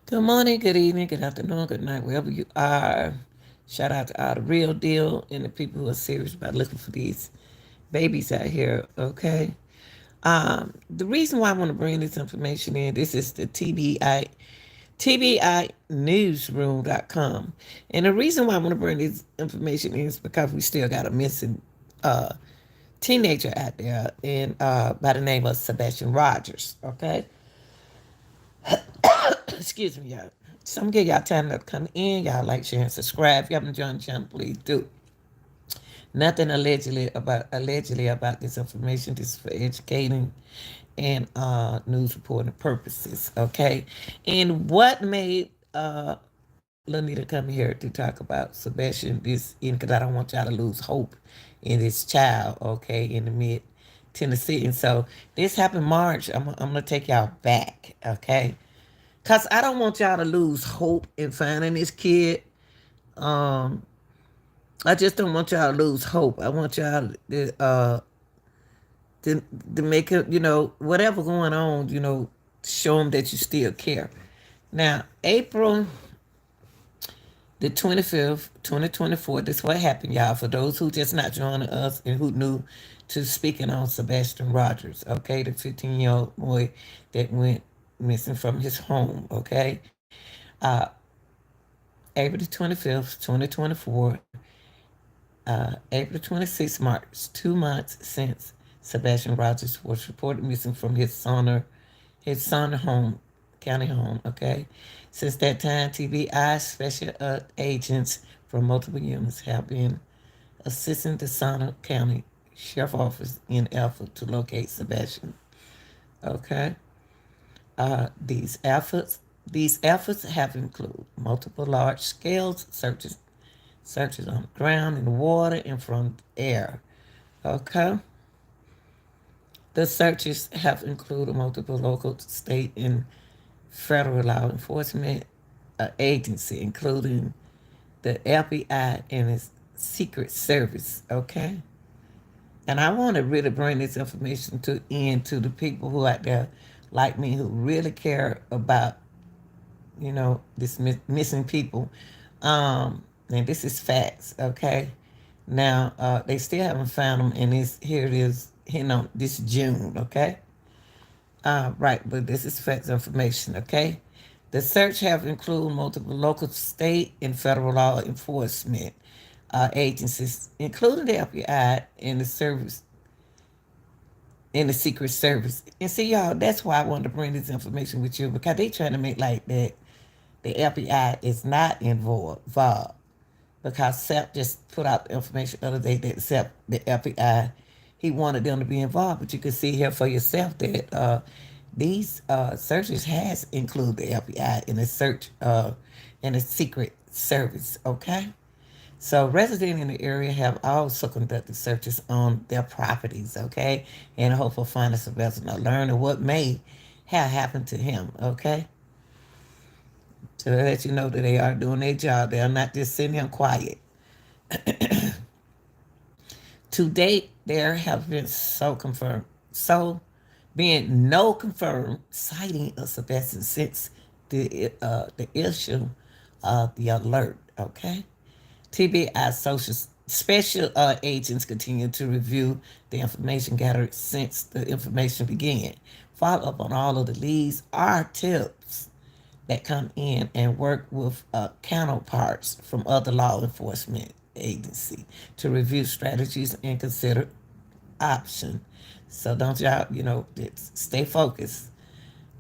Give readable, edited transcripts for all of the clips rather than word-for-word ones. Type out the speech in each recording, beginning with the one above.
Good morning, good evening, good afternoon, good night, wherever you are. Shout out to all the real deal and the people who are serious about looking for these babies out here, okay? The reason why I want to bring this information in, this is the TBInewsroom.com. And the reason why I want to bring this information in is because we still got a missing uh, teenager out there and by the name of Sebastian Rogers, okay? Excuse me, y'all. So I'm gonna give y'all time to come in. Y'all like, share, and subscribe. If you haven't joined the channel, please do. Nothing allegedly about this information. This is for educating and news reporting purposes. Okay. And what made Lanita come here to talk about Sebastian this because I don't want y'all to lose hope in this child, okay, in the mid Tennessee. And so this happened March. I'm gonna take y'all back, okay? Cause I don't want y'all to lose hope in finding this kid. Um, I just don't want y'all to lose hope. I want y'all to, to make it, whatever going on, show them that you still care. Now, April the 25th, 2024, this is what happened, y'all. For those who just not joining us and who new to speaking on Sebastian Rogers, okay, the 15-year-old boy that went missing from his home, okay? Uh, April the 25th, 2024, April 26th marks 2 months since Sebastian Rogers was reported missing from his son home, county home, okay? Since that time, TBI special agents from multiple units have been assisting the Sonner County Sheriff Office in effort to locate Sebastian, okay? These efforts have included multiple large-scale searches on the ground, in the water, and from the air. Okay. The searches have included multiple local, state, and federal law enforcement agency, including the FBI and its Secret Service. Okay. And I want to really bring this information to the people who out there like me who really care about this missing people. And this is facts, okay? Now, they still haven't found them, and here it is, this June, okay? Right, but this is facts information, okay? The search have included multiple local, state, and federal law enforcement agencies, including the FBI and the Secret Service. And see, y'all, that's why I wanted to bring this information with you because they trying to make like that the FBI is not involved because Sepp just put out the information the other day that Sepp, the FBI, he wanted them to be involved. But you can see here for yourself that these searches has included the FBI in the search in the Secret Service. Okay. So residents in the area have also conducted searches on their properties, okay, in the hope of finding Sylvester or learning what may have happened to him, okay? To let you know that they are doing their job. They are not just sitting here quiet. To date, there have been being no confirmed sighting of Sylvester since the issue of the alert, okay? TBI social special agents continue to review the information gathered since the information began. Follow up on all of the leads are tips that come in and work with counterparts from other law enforcement agency to review strategies and consider option. So don't y'all, stay focused.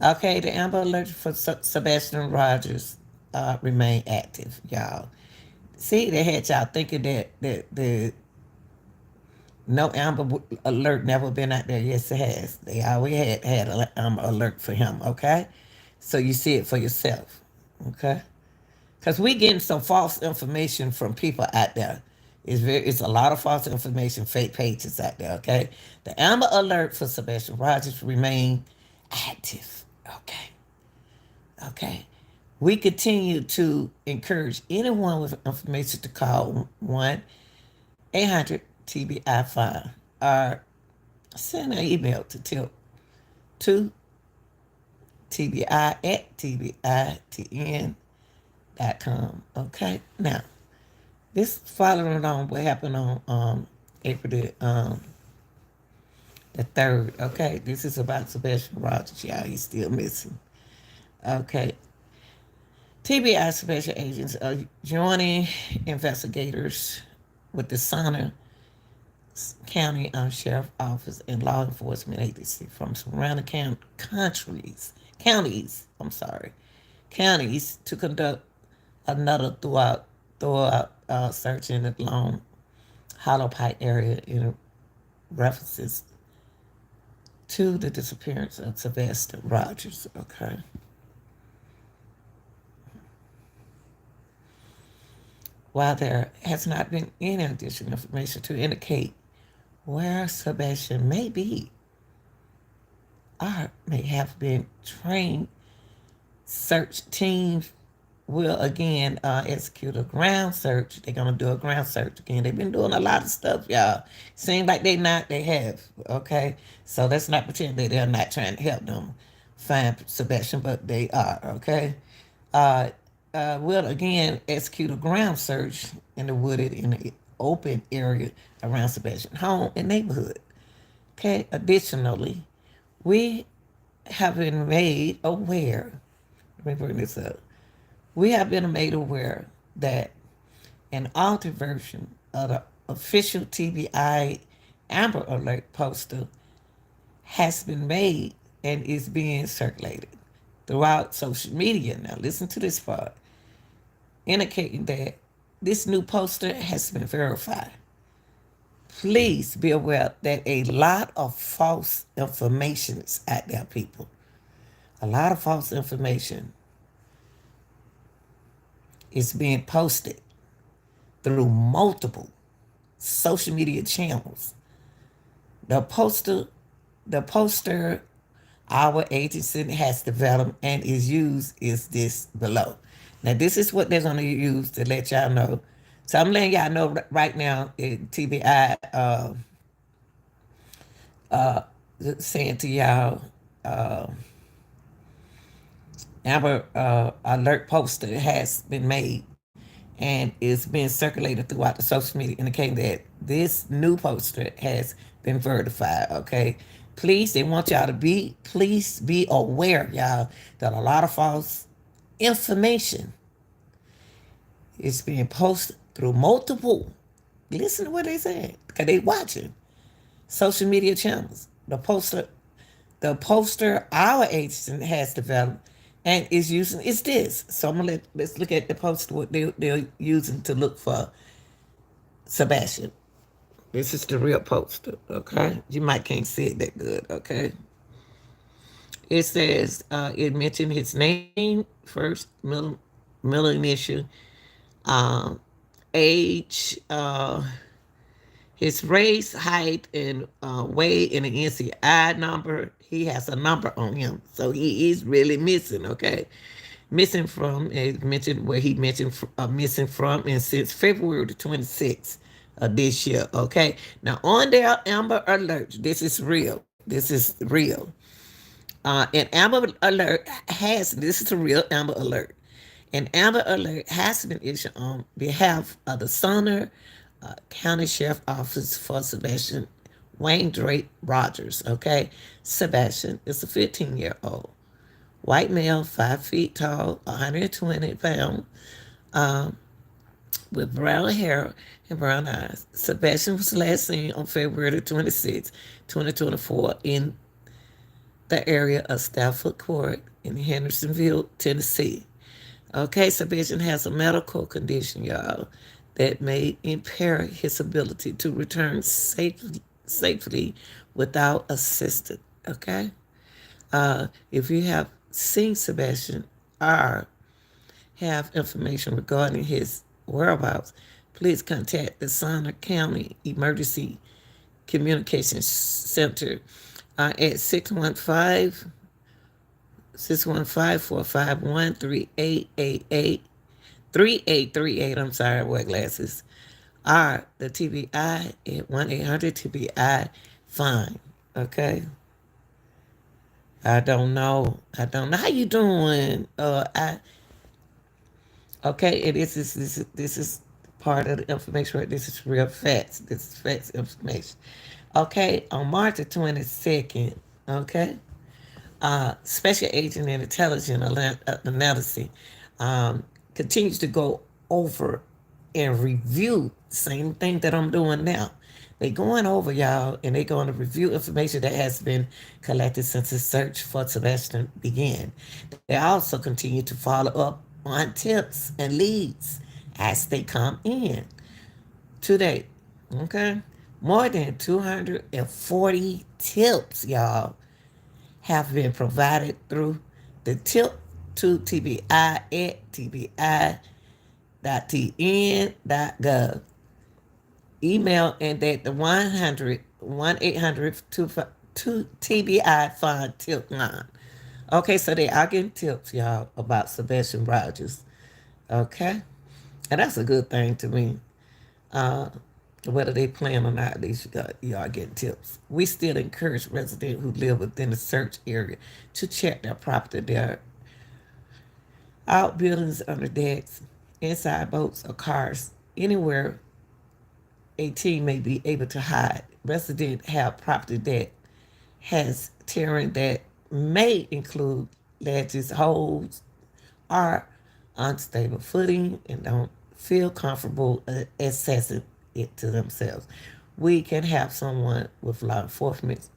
Okay, the Amber Alert for Sebastian Rogers remain active, y'all. See, they had y'all thinking that the no Amber Alert never been out there. Yes, it has. They always had an Amber Alert for him. Okay, so you see it for yourself. Okay, because we getting some false information from people out there. It's a lot of false information, fake pages out there. Okay, the Amber Alert for Sebastian Rogers remain active. Okay, okay. We continue to encourage anyone with information to call 1-800 TBI 5 or send an email to tip TBI at TBITN.com. Okay. Now, this following on what happened on April the 3rd. Okay. This is about Sebastian Rogers. Y'all, he's still missing. Okay. TBI special agents are joining investigators with the Sonner County Sheriff Office and law enforcement agency from surrounding counties to conduct another throughout search in the Long Hollow Pike area in references to the disappearance of Sebastian Rogers. Okay. While there has not been any additional information to indicate where Sebastian may be or may have been trained, search teams will again execute a ground search. They're gonna do a ground search again. They've been doing a lot of stuff, y'all. Seems like they not, they have. Okay, so let's not pretend that they're not trying to help them find Sebastian, but they are. Okay, uh, will again execute a ground search in the wooded in the open area around Sebastian home and neighborhood. Okay, additionally, we have been made aware. Let me bring this up. We have been made aware that an altered version of the official TBI Amber Alert poster has been made and is being circulated throughout social media. Now, listen to this part, indicating that this new poster has been verified. Please be aware that a lot of false information is out there, people. A lot of false information is being posted through multiple social media channels. The poster, the poster our agency has developed and is used is this below. Now, this is what they're going to use to let y'all know. So I'm letting y'all know right now, TBI saying to y'all, Amber Alert poster has been made and is being circulated throughout the social media, indicating that this new poster has been verified. Okay, please, they want y'all to please be aware, y'all, that a lot of false information is being posted through multiple. Listen to what they said, because they watching social media channels. The poster our agency has developed and is using is this. So let's look at the poster what they're using to look for Sebastian. This is the real poster, okay? You might can't see it that good, okay? It says it mentioned his name first, middle initial, um, age, his race, height, and weight, and the NCI number. He has a number on him, so he is really missing. Okay, missing from. It mentioned where he mentioned missing from, and since February the 26th of this year. Okay, now on their Amber Alert, this is real. This is real. An Amber Alert has, this is a real Amber Alert. An Amber Alert has been issued on behalf of the Sonner County Sheriff Office for Sebastian Wayne Drake Rogers. Okay, Sebastian is a 15-year-old white male, 5 feet tall, 120 pounds, with brown hair and brown eyes. Sebastian was last seen on February 26, 2024, in the area of Stafford Court in Hendersonville, Tennessee. Okay, Sebastian has a medical condition, y'all, that may impair his ability to return safely without assistance. Okay? If you have seen Sebastian or have information regarding his whereabouts, please contact the Sonner County Emergency Communications Center at 615-451-3888. I'm sorry, I wear glasses. Or the TBI at 1-800-TBI-FINE. Okay? I don't know. I don't know how you doing. I okay. And this is part of the information. Right? This is real facts. This is facts information. Okay, on March the 22nd. Okay, Special Agent in Intelligence Analysis um, continues to go over and review the same thing that I'm doing now. They going over y'all and they going to review information that has been collected since the search for Sebastian began. They also continue to follow up on tips and leads as they come in to date. Okay, more than 240 tips, y'all, have been provided through the tip to TBI at tbi.tn.gov. Email and that the 1-800 TBI find tip line. Okay, so they are getting tips, y'all, about Sebastian Rogers. Okay, and that's a good thing to me. Uh, whether they plan or not, at least you are getting tips. We still encourage residents who live within the search area to check their property, their outbuildings, under decks, inside boats or cars, anywhere a team may be able to hide. Residents have property that has terrain that may include ledges, holes, or unstable footing and don't feel comfortable accessing it to themselves. We can have someone with law enforcement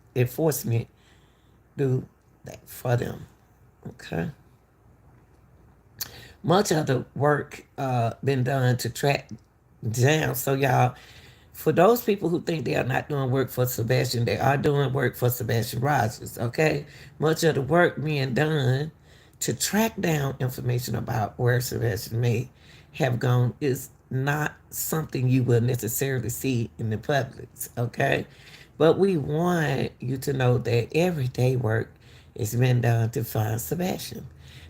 do that for them. Okay. Much of the work been done to track down. So y'all, for those people who think they are not doing work for Sebastian, they are doing work for Sebastian Rogers. Okay, much of the work being done to track down information about where Sebastian may have gone is not something you will necessarily see in the public. Okay, but we want you to know that everyday work is being done to find Sebastian.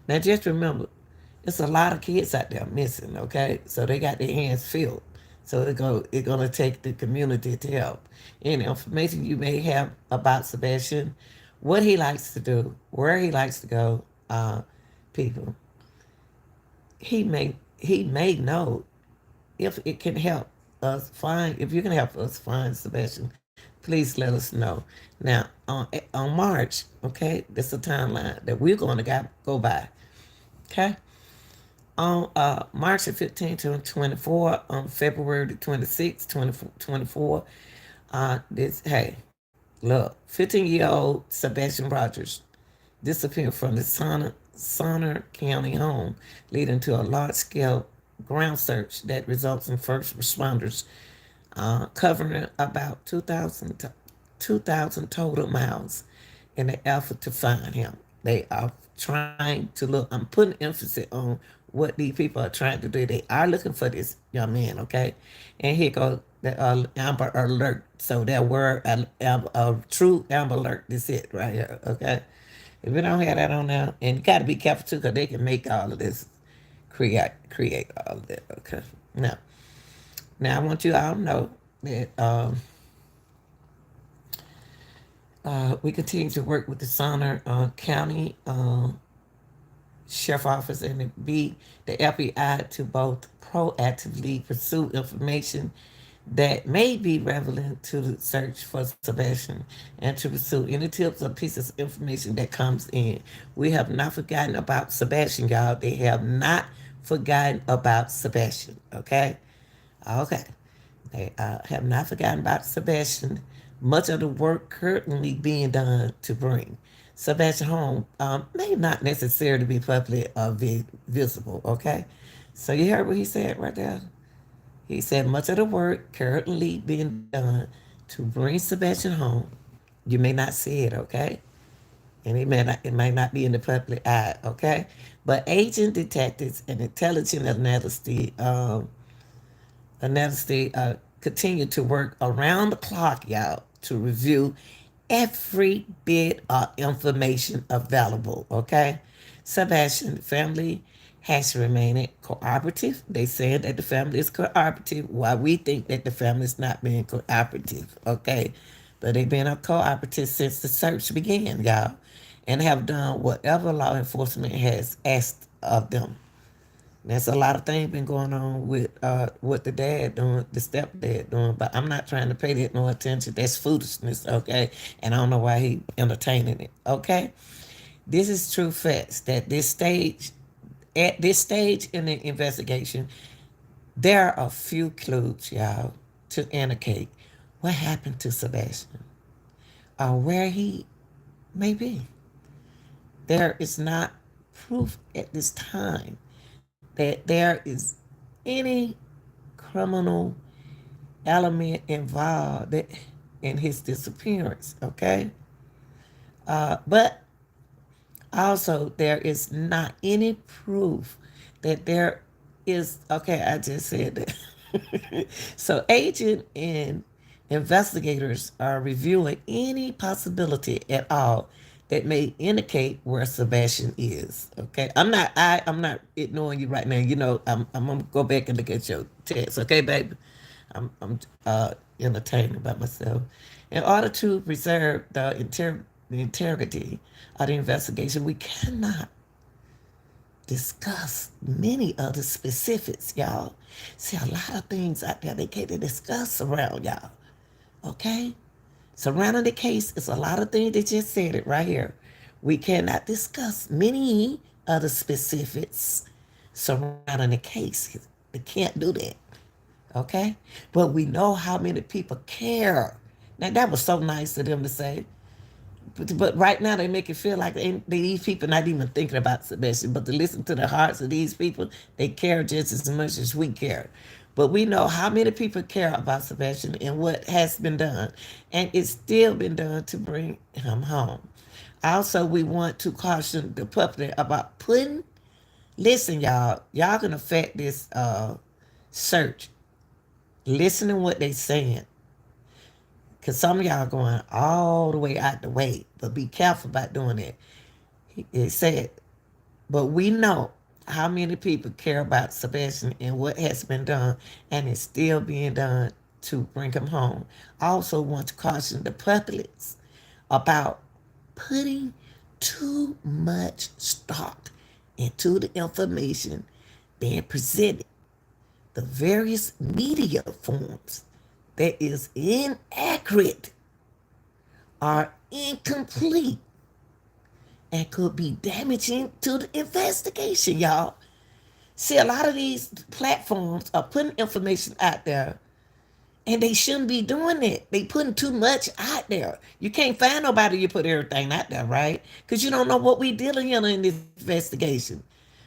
Now, just remember, it's a lot of kids out there missing. Okay, so they got their hands filled. So it's gonna take the community to help. Any information you may have about Sebastian, what he likes to do, where he likes to go, people, he may know if it can help us find. If you can help us find Sebastian, please let us know. Now on March, okay, that's a timeline that we're going to go by. Okay, on March the 15th to 24, on February the 26th, 2024. This hey, look, 15-year-old Sebastian Rogers disappeared from the Sonner County home, leading to a large-scale ground search that results in first responders covering about 2,000 total miles in the effort to find him. They are trying to look, I'm putting emphasis on what these people are trying to do. They are looking for this young man, okay? And here goes the Amber Alert. So that word, true Amber Alert, this it right here, okay? If we don't have that on there, and you got to be careful too, because they can make all of this, create all of that, okay? Now I want you all to know that we continue to work with the Sonner County Sheriff Office and the FBI to both proactively pursue information that may be relevant to the search for Sebastian and to pursue any tips or pieces of information that comes in. We have not forgotten about Sebastian, y'all. They have not forgotten about Sebastian, okay? Okay. They have not forgotten about Sebastian. Much of the work currently being done to bring Sebastian home may not necessarily be publicly visible, okay? So you heard what he said right there? He said much of the work currently being done to bring Sebastian home, you may not see it, okay? And it might not be in the public eye, okay? But agent detectives and intelligence analysts continue to work around the clock, y'all, to review every bit of information available, okay? Sebastian family has remained cooperative. They said that the family is cooperative, while we think that the family is not being cooperative, okay? But they've been a cooperative since the search began, y'all. and have done whatever law enforcement has asked of them. There's a lot of things been going on with what the dad doing, the stepdad doing, but I'm not trying to pay that no attention. That's foolishness, okay? And I don't know why he entertaining it, okay? This is true facts that at this stage in the investigation, there are a few clues, y'all, to indicate what happened to Sebastian or where he may be. There is not proof at this time that there is any criminal element involved in his disappearance, okay? But also, there is not any proof that there is, okay, I just said that. So, agent and investigators are reviewing any possibility at all that may indicate where Sebastian is. Okay, I'm not ignoring you right now. You know, I'm gonna go back and look at your text. Okay, baby, I'm entertaining by myself. In order to preserve the integrity of the investigation, we cannot discuss many of the specifics, y'all. See, a lot of things out there they can't discuss around y'all. Okay? Surrounding the case is a lot of things they just said it right here. We cannot discuss many of the specifics surrounding the case. They can't do that. Okay? But we know how many people care. Now that was so nice of them to say. But right now they make it feel like these people not even thinking about Sebastian. But to listen to the hearts of these people, they care just as much as we care. But we know how many people care about Sebastian and what has been done. And it's still been done to bring him home. Also, we want to caution the public about listen, y'all can affect this search. Listen to what they saying. Because some of y'all going all the way out the way. But be careful about doing that. It said, but we know how many people care about Sebastian and what has been done and is still being done to bring him home. I also want to caution the public about putting too much stock into the information being presented. The various media forms that is inaccurate are incomplete and could be damaging to the investigation, y'all. See, a lot of these platforms are putting information out there and they shouldn't be doing it. They putting too much out there. You can't find nobody you put everything out there, right? Because you don't know what we dealing in this investigation.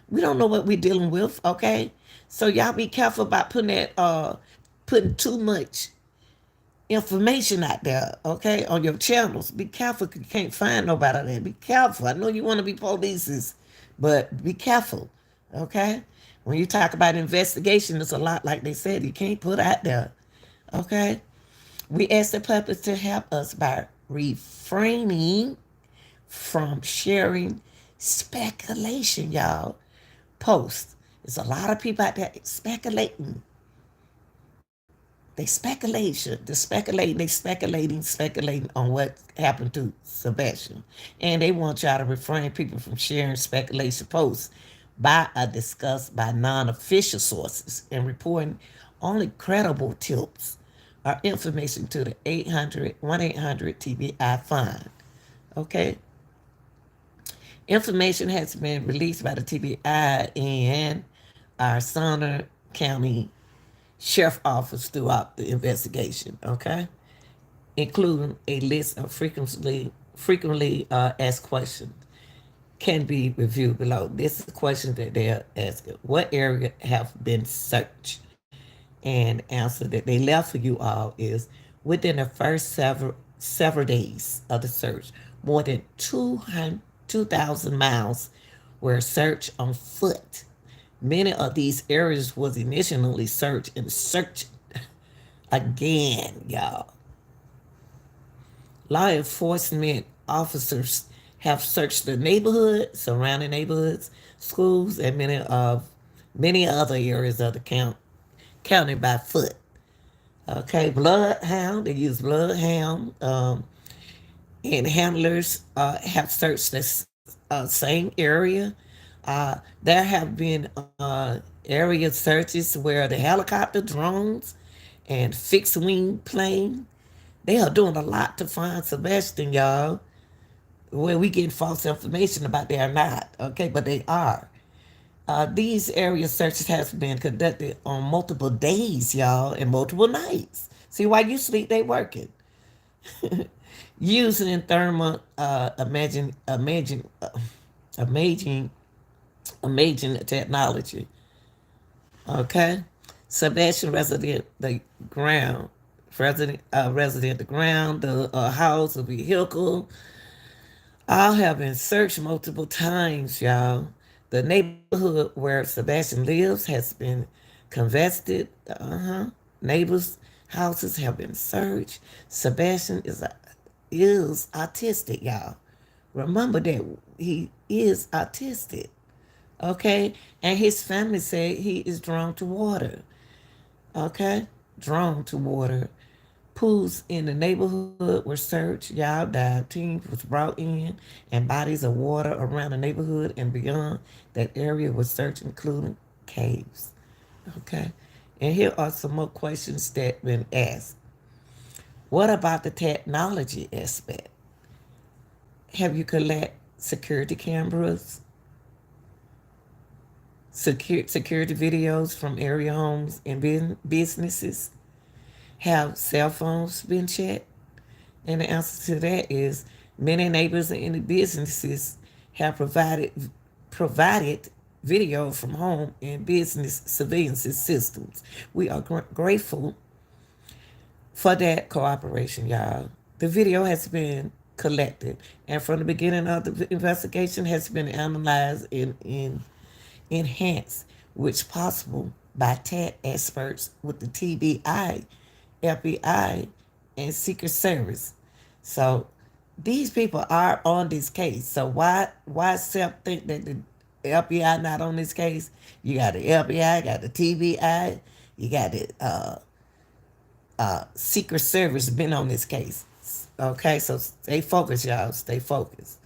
We don't know what we're dealing with, okay? So y'all be careful about putting too much information out there, okay, on your channels. Be careful 'cause you can't find nobody there. Be careful. I know you want to be polices, but be careful, okay? When you talk about investigation, it's a lot like they said, you can't put out there, okay? We ask the public to help us by refraining from sharing speculation, y'all. Posts. There's a lot of people out there speculating. Speculating on what happened to Sebastian. And they want y'all to refrain people from sharing speculation posts by or discussed by non-official sources and reporting only credible tips or information to the 1-800 TBI fine. Okay? Information has been released by the TBI and our Sumner County Sheriff Office throughout the investigation, okay? Including a list of frequently asked questions can be reviewed below. This is a question that they're asking. What area have been searched? And answer that they left for you all is within the first several days of the search, more than 2,000 miles were searched on foot. Many of these areas was initially searched and searched again, y'all. Law enforcement officers have searched the neighborhood, surrounding neighborhoods, schools, and many other areas of the county by foot. Okay, bloodhound. They use bloodhound. and handlers have searched this same area. There have been area searches where the helicopter, drones, and fixed wing plane, they are doing a lot to find Sebastian, y'all. Where we get false information about they are not, okay, but they are. These area searches has been conducted on multiple days, y'all, and multiple nights. See, while you sleep, they working. Using thermal, amazing, amazing technology. Okay, Sebastian ground, resident the ground, the house, the vehicle, all have been searched multiple times, y'all. The neighborhood where Sebastian lives has been convested. Neighbors' houses have been searched. Sebastian is autistic, y'all. Remember that he is autistic, okay? And his family said he is drawn to water, okay? Drawn to water. Pools in the neighborhood were searched. Y'all died. Teams was brought in, and bodies of water around the neighborhood and beyond that area was searched, including caves. Okay. And here are some more questions that been asked. What about the technology aspect? Have you collect security cameras, security videos from area homes and businesses? Have cell phones been checked? And the answer to that is many neighbors and businesses have provided video from home and business surveillance systems. We are grateful for that cooperation, y'all. The video has been collected, and from the beginning of the investigation has been analyzed and enhanced, which possible by tech experts with the TBI, FBI, and Secret Service. So these people are on this case. So why self think that the FBI not on this case? You got the FBI, got the TBI, you got the Secret Service been on this case. Okay, so stay focused, y'all. Stay focused.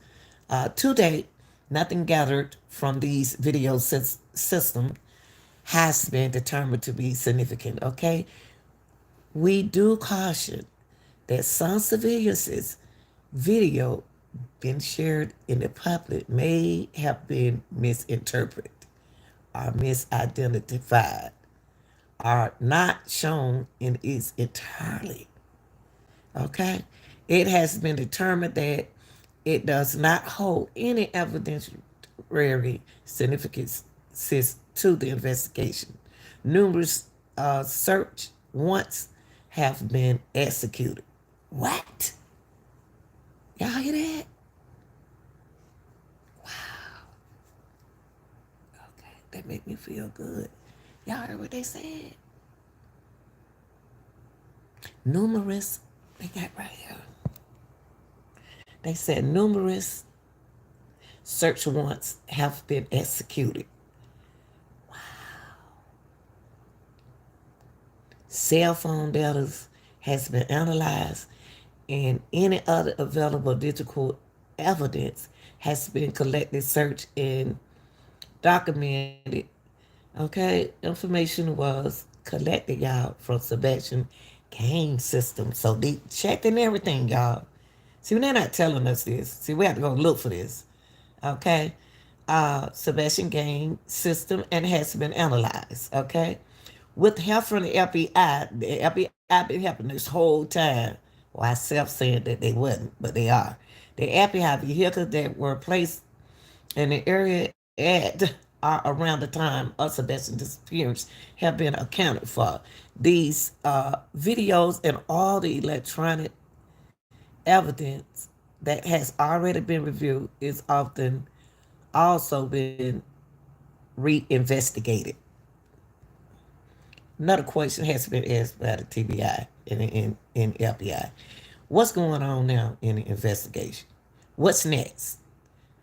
To date, nothing gathered from these video system has been determined to be significant. Okay, we do caution that some civilians' video been shared in the public may have been misinterpreted or misidentified are not shown in its entirely. Okay? It has been determined that it does not hold any evidentiary significance to the investigation. Numerous search warrants have been executed. What? Y'all hear that? Okay, that make me feel good. Y'all heard what they said? Numerous, they got right here. They said numerous search warrants have been executed. Cell phone data has been analyzed, and any other available digital evidence has been collected, searched, and documented. Okay, information was collected, y'all, from Sebastian game system. So they checked and everything, y'all. See, they're not telling us this. See, we have to go look for this. Okay, Sebastian game system and has been analyzed. Okay, with help from the FBI been helping this whole time. Well, I self saying that they wasn't, but they are. The FBI vehicles that were placed in the area at around the time of Sebastian's disappearance have been accounted for. These videos and all the electronic evidence that has already been reviewed is often also been reinvestigated. Another question has been asked by the TBI and FBI. What's going on now in the investigation? What's next?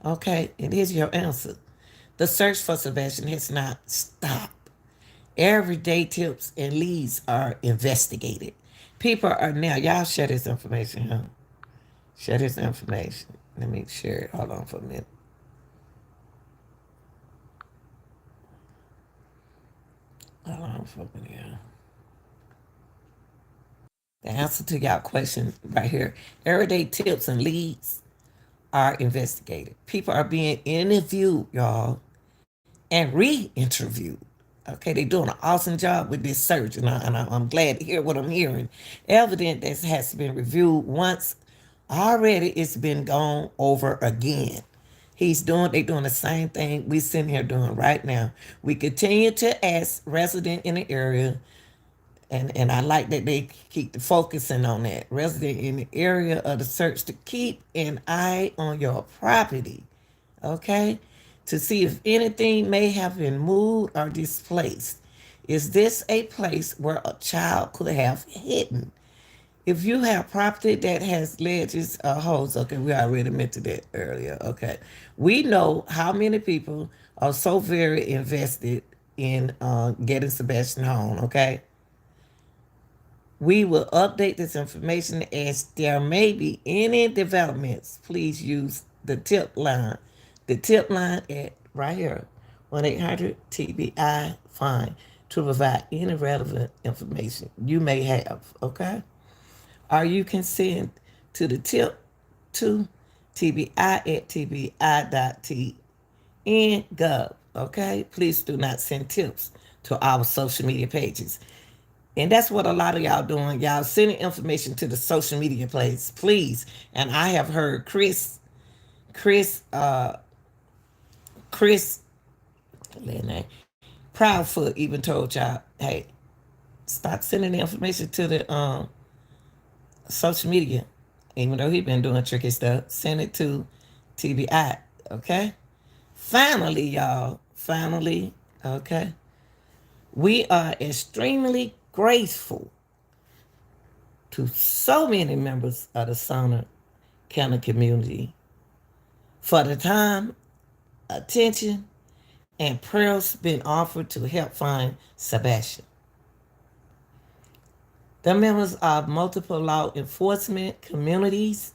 Okay, and here's your answer. The search for Sebastian has not stopped. Everyday tips and leads are investigated. People are now, y'all share this information, huh? Share this information. Let me share it. Hold on for a minute. Hold on for a minute. The answer to y'all question right here. Everyday tips and leads are investigated. People are being interviewed, y'all, and re-interviewed. Okay, they're doing an awesome job with this search, and, I'm glad to hear what I'm hearing. Evidence that has been reviewed once already, it's been gone over again. They doing the same thing we sitting here doing right now. We continue to ask resident in the area, and I like that they keep focusing on that. Resident in the area of the search to keep an eye on your property, okay? To see if anything may have been moved or displaced. Is this a place where a child could have hidden? If you have property that has ledges or holes, okay, we already mentioned that earlier, okay. We know how many people are so very invested in getting Sebastian home, okay? We will update this information as there may be any developments. Please use the tip line. The tip line at right here, 1-800 TBI fine to provide any relevant information you may have. Okay? Or you can send to the tip to TBI at tbi.tn.gov. Okay? Please do not send tips to our social media pages. And that's what a lot of y'all doing. Y'all sending information to the social media place, please. And I have heard Chris, Chris, Proudfoot even told y'all, hey, stop sending the information to the social media. Even though he been doing tricky stuff, send it to TBI. Okay. Finally, y'all. Finally, okay. We are extremely grateful to so many members of the Sumner County community for the time, attention, and prayers been offered to help find Sebastian. The members of multiple law enforcement communities,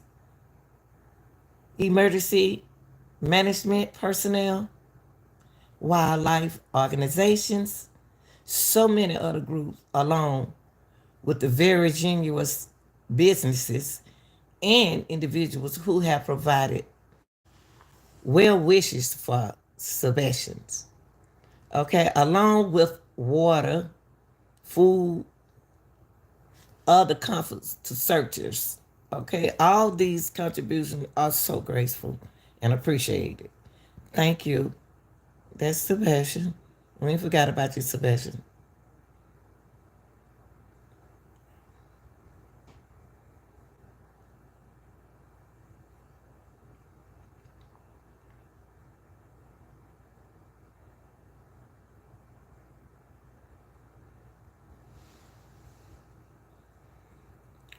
emergency management personnel, wildlife organizations, so many other groups, along with the very generous businesses and individuals who have provided well wishes for Sebastians. Okay, along with water, food, other comforts to searchers. Okay, all these contributions are so graceful and appreciated. Thank you. That's Sebastian. We forgot about you, Sebastian.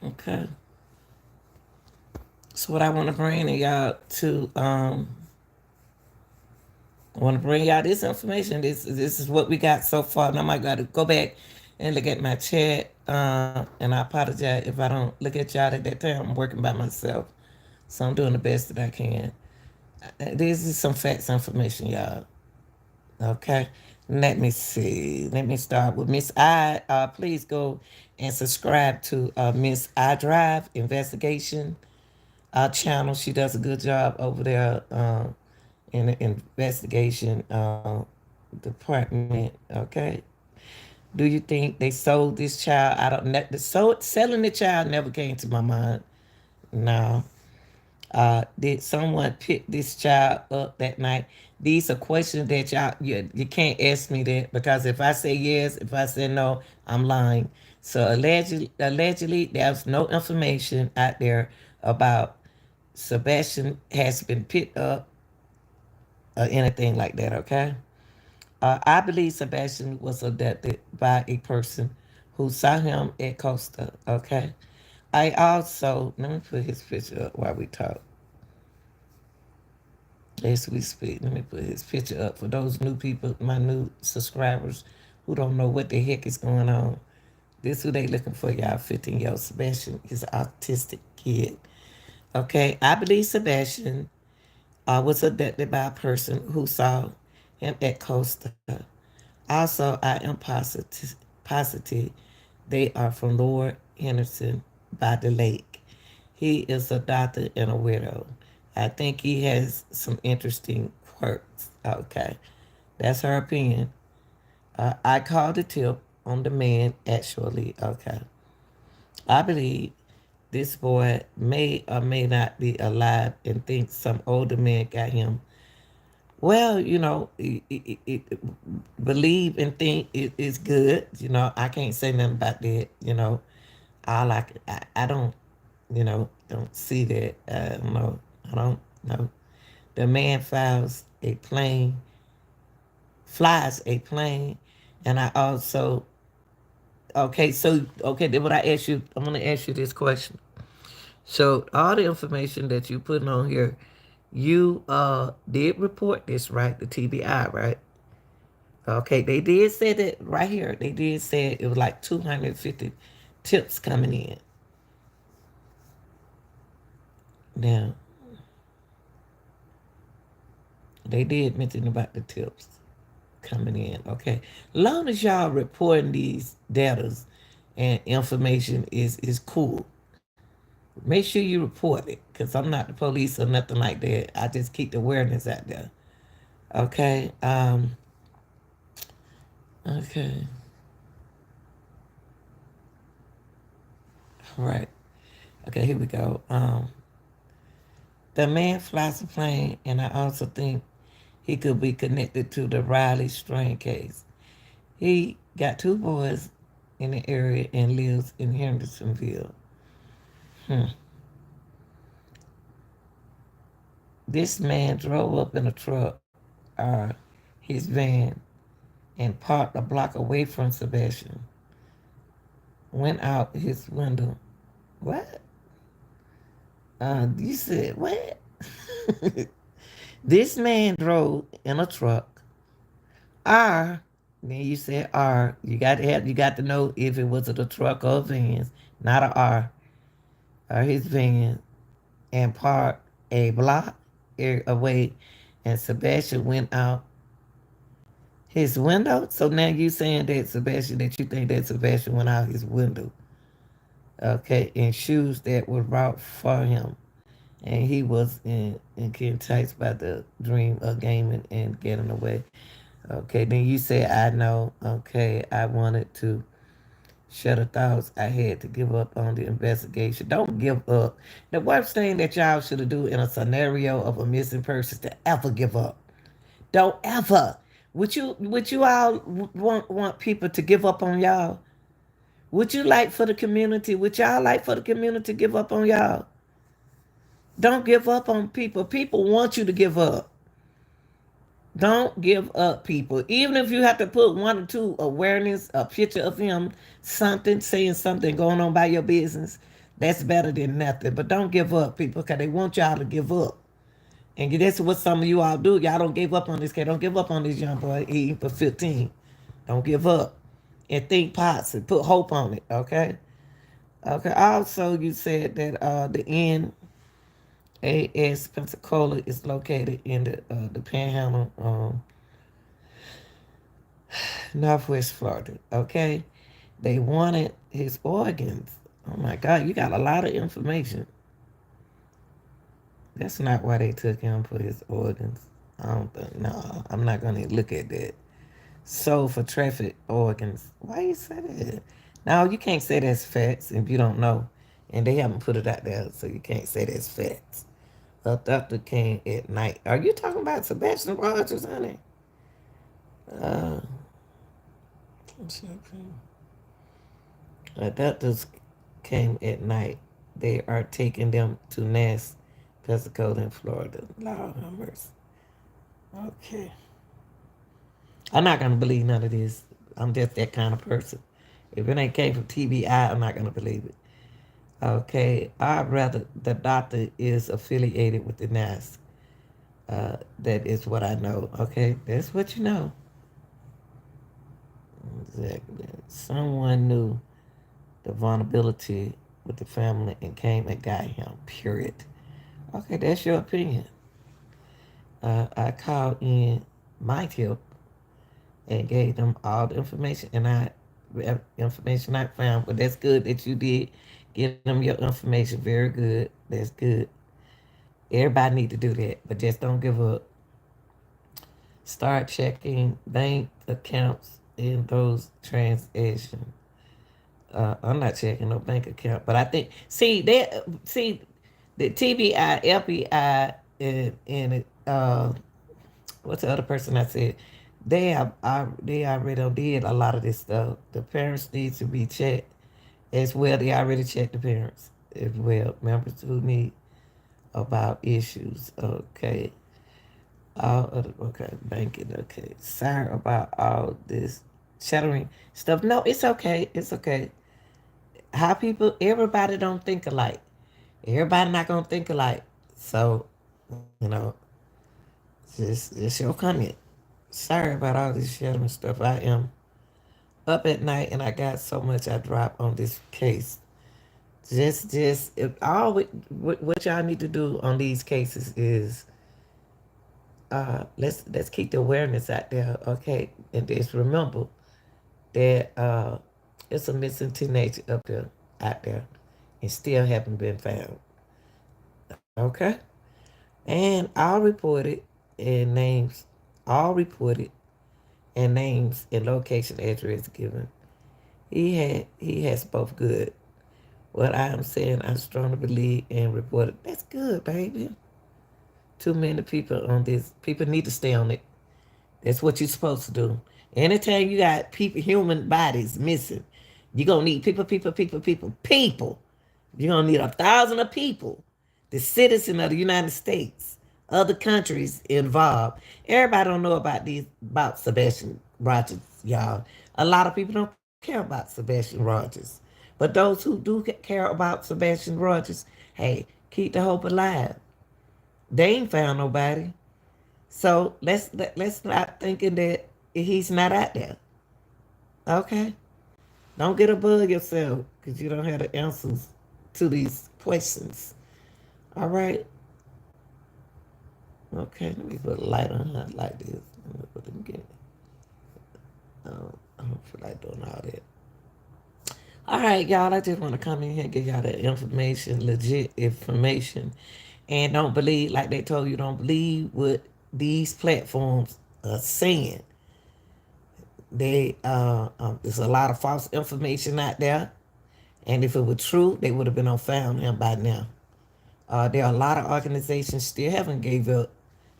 Okay. So what I want to bring to y'all to I want to bring y'all this information. This is what we got so far. And I might got to go back and look at my chat. And I apologize if I don't look at y'all at that time. I'm working by myself, so I'm doing the best that I can. This is some facts information, y'all. Okay. Let me see. Let me start with Miss I. Please go and subscribe to Miss I Drive Investigation channel. She does a good job over there in the investigation department. Okay. Do you think they sold this child? I don't know. Selling the child never came to my mind. No. Did someone pick this child up that night? These are questions that you can't ask me that, because if I say yes, if I say no, I'm lying. So allegedly there's no information out there about Sebastian has been picked up or anything like that. Okay. I believe Sebastian was abducted by a person who saw him at Costa. Okay. I also, let me put his picture up while we talk. As we speak, let me put his picture up for those new people, my new subscribers who don't know what the heck is going on. This who they looking for, y'all. 15-year-old Sebastian is an autistic kid. Okay, I believe Sebastian was abducted by a person who saw him at Costa. Also, I am positive they are from Lord Henderson by the lake. He is a doctor and a widow. I think he has some interesting quirks. Okay, that's her opinion. I called the tip on the man actually. Okay, I believe this boy may or may not be alive and thinks some older man got him. Well, believe and think it is good. I can't say nothing about that. I like it. I don't, don't see that. I don't know. I don't know. The man flies a plane, and I also, okay, so, okay, then what I ask you, I'm going to ask you this question. So, all the information that you put on here, you did report this, right? The TBI, right? Okay, they did say that right here. They did say it was like 250 tips coming in. Now, they did mention about the tips coming in. Okay, long as y'all reporting these datas and information is cool. Make sure you report it, because I'm not the police or nothing like that. I just keep the awareness out there. Okay. Okay. All right. Okay. Here we go. The man flies a plane, and I also think he could be connected to the Riley Strain case. He got two boys in the area and lives in Hendersonville. Hmm. This man drove up in a truck, his van, and parked a block away from Sebastian. Went out his window. What? You said what? This man drove in a truck. R. Then you said R. You got to know if it was a truck or a van, not a R. Or his van, and parked a block away, and Sebastian went out his window. So now you saying that Sebastian, that you think that Sebastian went out his window, okay, in shoes that were bought for him, and he was in enticed by the dream of gaming and getting away. Okay, then you say I know. Okay, I wanted to share the thoughts I had to give up on the investigation. Don't give up. The worst thing that y'all should do in a scenario of a missing person is to ever give up. Don't ever. Would you all want people to give up on y'all? Would you like for the community? Would y'all like for the community to give up on y'all? Don't give up on people. People want you to give up. Don't give up, people. Even if you have to put one or two awareness, a picture of him, something, saying something going on by your business, that's better than nothing. But don't give up, people, because they want y'all to give up. And that's what some of you all do. Y'all don't give up on this kid. Don't give up on this young boy. He for 15. Don't give up. And think positive. Put hope on it, okay? Okay. Also, you said that the NAS Pensacola is located in the Panhandle, Northwest Florida. Okay, they wanted his organs. Oh my God, you got a lot of information. That's not why they took him for his organs. I don't think. No, I'm not gonna look at that. So for traffic organs, why you say that? No, you can't say that's facts if you don't know, and they haven't put it out there, so you can't say that's facts. A doctor came at night. Are you talking about Sebastian Rogers, honey? Uh, doctors came at night. They are taking them to Ness, Pensacola, in Florida. Lord have mercy. Okay. I'm not gonna believe none of this. I'm just that kind of person. If it ain't came from TBI, I'm not gonna believe it. Okay. I'd rather the doctor is affiliated with the Ness. That is what I know. Okay, that's what you know. Exactly. Someone knew the vulnerability with the family and came and got him. Period. Okay, that's your opinion. I called in my tip and gave them all the information, and information I found. But that's good that you did give them your information. Very good. That's good. Everybody need to do that, but just don't give up. Start checking bank accounts in those transactions. I'm not checking no bank account, but I think see the TBI, LPI, and what's the other person I said? They already did a lot of this stuff. The parents need to be checked as well. They already checked the parents as well. Members who need about issues. Okay. Okay, banking. Okay. Sorry about all this chattering stuff. No, it's okay. It's okay. How people, everybody don't think alike. Everybody not gonna think alike. So, you know, just your comment. Sorry about all this sharing stuff. I am up at night and I got so much I drop on this case. Just if all what y'all need to do on these cases is let's keep the awareness out there, okay? And just remember that it's a missing teenager up there out there and still haven't been found. Okay? And all reported and names, all reported and names and location address given. He has both good. What I am saying, I strongly believe and reported. That's good, baby. Too many people on this. People need to stay on it. That's what you're supposed to do. Anytime you got people, human bodies missing, you're gonna need people. You're gonna need 1,000 of people, the citizen of the United States, other countries involved. Everybody don't know about Sebastian Rogers, y'all. A lot of people don't care about Sebastian Rogers. But those who do care about Sebastian Rogers, hey, keep the hope alive. They ain't found nobody. So let's not thinking that he's not out there. Okay? Don't get above yourself because you don't have the answers to these questions. All right? Okay, let me put a light on her like this. Let me get it. I don't feel like doing all that. All right, y'all. I just want to come in here and give y'all that information, legit information. And don't believe, like they told you, don't believe what these platforms are saying. There's a lot of false information out there. And if it were true, they would have been on found him by now. There are a lot of organizations still haven't gave up.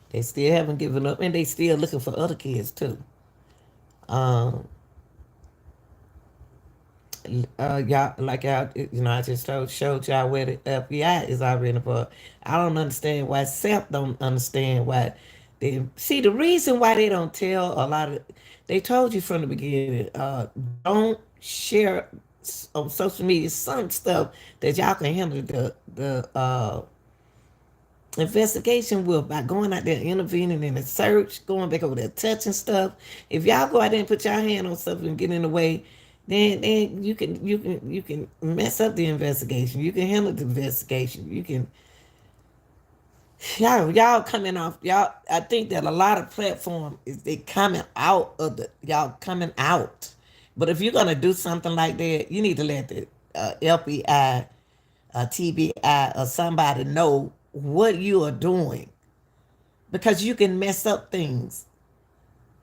They still haven't given up, and they still looking for other kids too. Um, y'all, like y'all, I just showed y'all where the FBI is already involved. I don't understand why SEP don't understand why. They see the reason why they don't tell a lot of. They told you from the beginning. Don't share on social media some stuff that y'all can handle the investigation will by going out there intervening in the search, going back over there touching stuff. If y'all go out there and put your hand on stuff and get in the way, then you can mess up the investigation. You can handle the investigation. You can y'all coming off y'all. I think that a lot of platform is they coming out of the y'all coming out. But if you're gonna do something like that, you need to let the LPI, TBI, or somebody know what you are doing because you can mess up things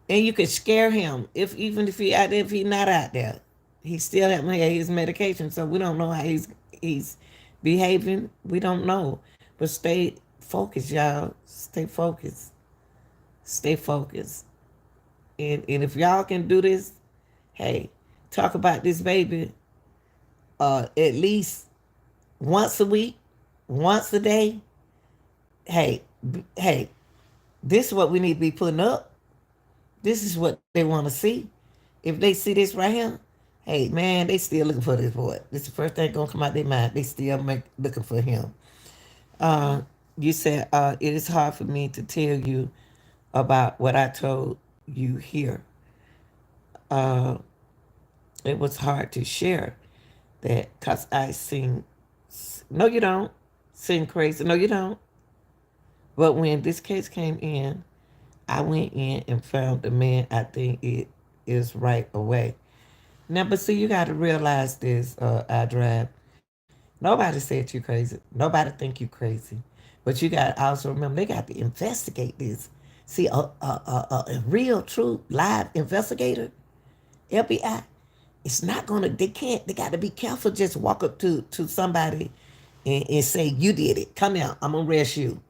and you can scare him if even if he out there if he's not out there, he still have his medication. So we don't know how he's behaving. We don't know, but stay focused, y'all. Stay focused. Stay focused. And if y'all can do this, hey, talk about this baby at least once a week, once a day. Hey, hey, this is what we need to be putting up. This is what they want to see. If they see this right here, hey man, they still looking for this boy. This is the first thing gonna come out their mind. They still looking for him. Uh, you said it is hard for me to tell you about what I told you here. Uh, it was hard to share that because I sing. No, you don't. Sing crazy. No, you don't. But when this case came in, I went in and found the man I think it is right away. Now, but see, you got to realize this, I drive. Nobody said you crazy. Nobody think you crazy. But you got to also remember they got to investigate this. See, a real, true, live investigator, FBI, it's not gonna. They can't. They got to be careful. Just walk up to somebody and say you did it. Come here. I'm gonna arrest you.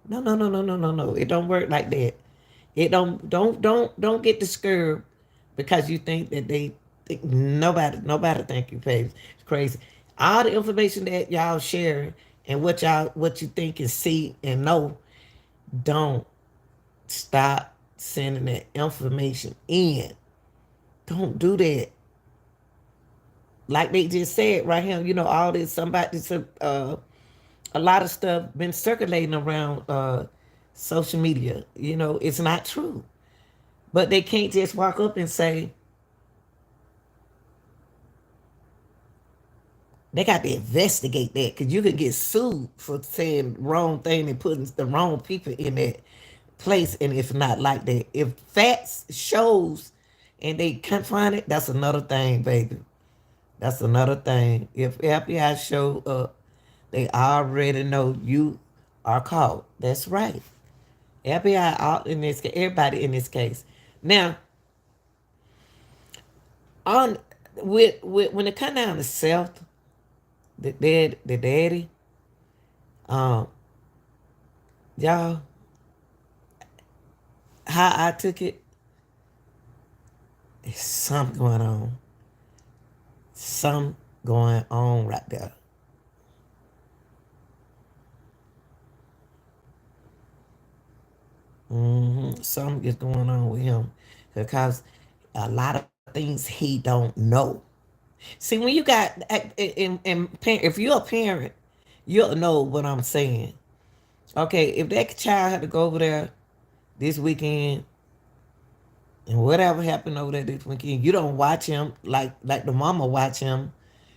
No, no, no, no, no, no, no. It don't work like that. It don't get discouraged because you think that they think nobody think you crazy. All the information that y'all share and what you think and see and know, don't stop sending that information in. Don't do that. Like they just said right here, all this a lot of stuff been circulating around social media. It's not true. But they can't just walk up and say, they got to investigate that because you can get sued for saying wrong thing and putting the wrong people in that place. And it's not like that. If facts shows and they can't find it, that's another thing, baby. That's another thing. If FBI show up, they already know you are caught. That's right. FBI all in this case, everybody in this case. Now, on with when it come down to self, the daddy, um, y'all, how I took it, is something going on. Something going on right there. Something is going on with him because a lot of things he don't know. See, when you got if you're a parent, you'll know what I'm saying. Okay, if that child had to go over there this weekend and whatever happened over there this weekend, you don't watch him like the mama watch him.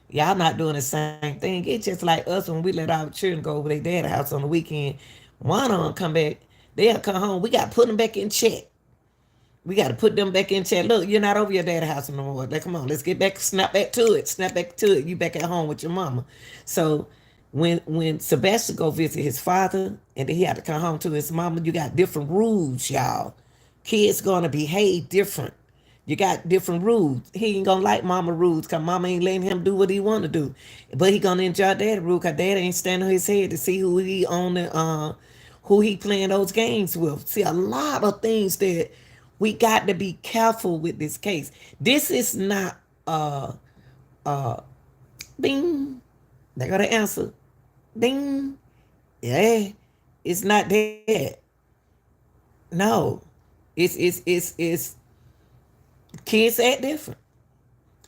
Y'all not doing the same thing. It's just like us when we let our children go over their dad's house on the weekend. One of them come back, they'll come home. We got to put them back in check. We got to put them back in check. Look, you're not over your dad's house no more. Like, come on, let's get back, snap back to it. Snap back to it. You back at home with your mama. So when Sebastian go visit his father and then he had to come home to his mama, you got different rules, y'all. Kids gonna behave different. You got different rules. He ain't gonna like mama rules because mama ain't letting him do what he want to do. But he gonna enjoy daddy rule because daddy ain't standing on his head to see who he playing those games with. See, a lot of things that we got to be careful with this case. This is not bing. They got to answer. Ding. Yeah. It's not that. No. It's kids act different.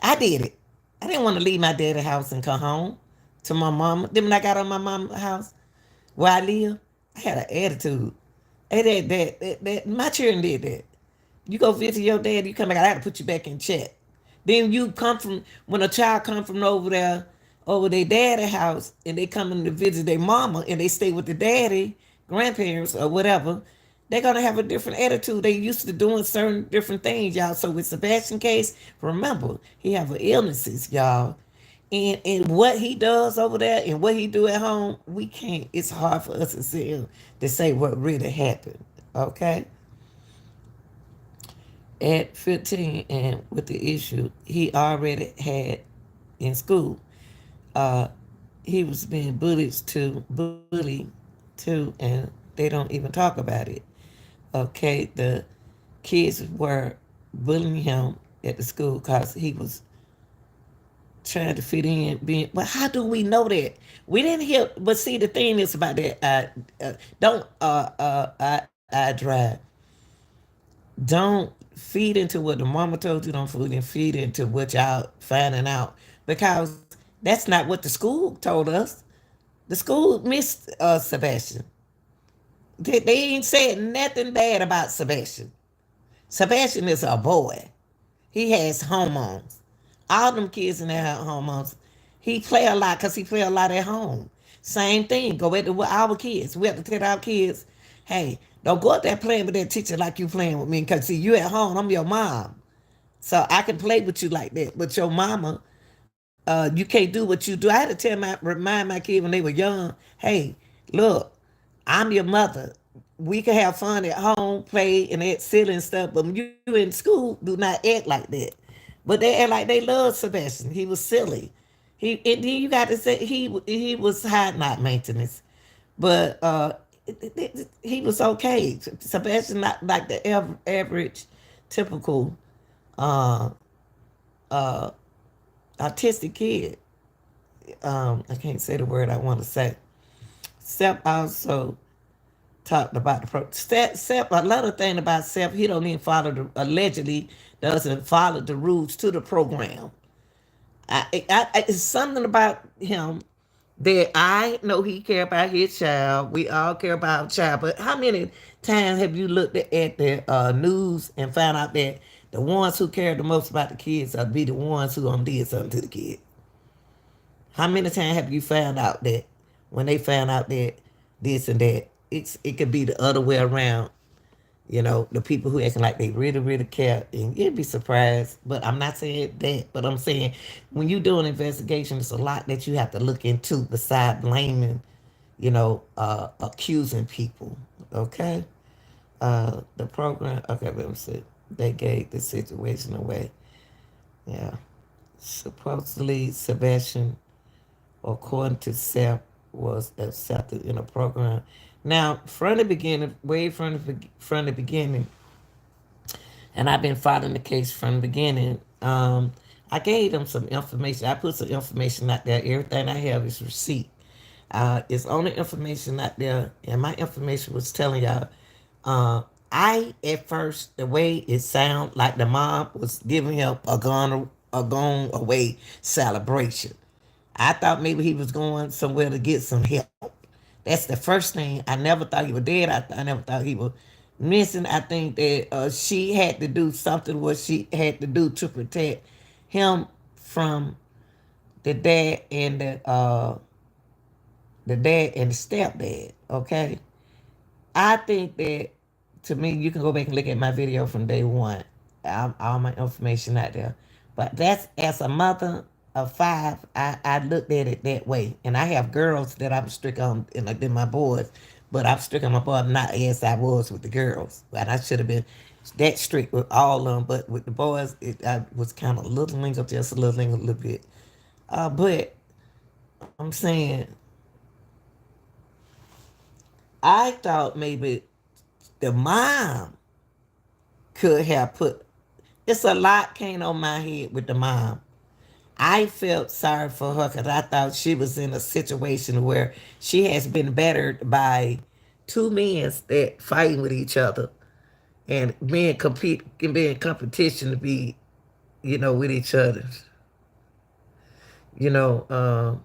I did it. I didn't want to leave my daddy's house and come home to my mama. Then when I got on my mama's house where I live, I had an attitude. And that my children did that. You go visit your dad, you come back, I had to put you back in check. Then you come from when a child come from over there, over their daddy house, and they come in to visit their mama and they stay with the daddy, grandparents or whatever, they're gonna have a different attitude. They used to doing certain different things, y'all. So with Sebastian case, remember, he have illnesses, y'all. And what he does over there and what he do at home, we can't. It's hard for us to sit here to say what really happened. Okay, at 15 and with the issue he already had in school, uh, he was being bullied too, and they don't even talk about it. Okay, the kids were bullying him at the school because he was trying to fit in. But how do we know that? We didn't hear. But see, the thing is about that. Don't I drive. Don't feed into what the mama told you. Don't feed into what y'all finding out because that's not what the school told us. The school missed Sebastian. They ain't said nothing bad about Sebastian. Sebastian is a boy. He has hormones. All them kids in there have hormones. He play a lot because he play a lot at home. Same thing. Go back to our kids. We have to tell our kids. Hey, don't go up there playing with that teacher like you playing with me. Cause see, you at home, I'm your mom. So I can play with you like that. But your mama, you can't do what you do. I had to remind my kid when they were young, hey, look, I'm your mother. We can have fun at home, play and act silly and stuff, but when you in school, do not act like that. But they act like they loved Sebastian. He was silly. He and then you got to say he was high not maintenance, but he was okay. Sebastian not like the average, typical uh, uh, autistic kid. I can't say the word I want to say. Sep also talked about the Sep. Another thing about Sep, he don't even follow the allegedly doesn't follow the rules to the program. It's something about him that I know he care about his child. We all care about our child. But how many times have you looked at the news and found out that the ones who care the most about the kids are be the ones who did something to the kid? How many times have you found out that when they found out that this and that, it could be the other way around? You know, the people who acting like they really, really care, and you'd be surprised. But I'm not saying that, but I'm saying when you do an investigation, it's a lot that you have to look into beside blaming, accusing people. Okay, the program. Okay, let me see. They gave the situation away. Yeah, supposedly Sebastian, according to Seth, was accepted in a program. Now, from the beginning, way from the beginning, and I've been following the case from the beginning. I gave them some information. I put some information out there. Everything I have is receipt. It's only information out there, and my information was telling y'all. I at first the way it sounded like the mom was giving him a gone away celebration. I thought maybe he was going somewhere to get some help. That's the first thing. I never thought he was dead. I never thought he was missing. I think that she had to do something what she had to do to protect him from the dad and the dad and the stepdad. Okay, I think that to me, you can go back and look at my video from day one. All my information out there. But that's as a mother of five, I looked at it that way. And I have girls that I'm strict on in my boys, but I'm strict on my boys not as I was with the girls. And I should have been that strict with all of them, but with the boys, I was kind of a little linger, just a little linger, a little bit. But I'm saying, I thought maybe the mom could have put. It's a lot came on my head with the mom. I felt sorry for her because I thought she was in a situation where she has been battered by two men that fighting with each other and being in competition to be, with each other. You know,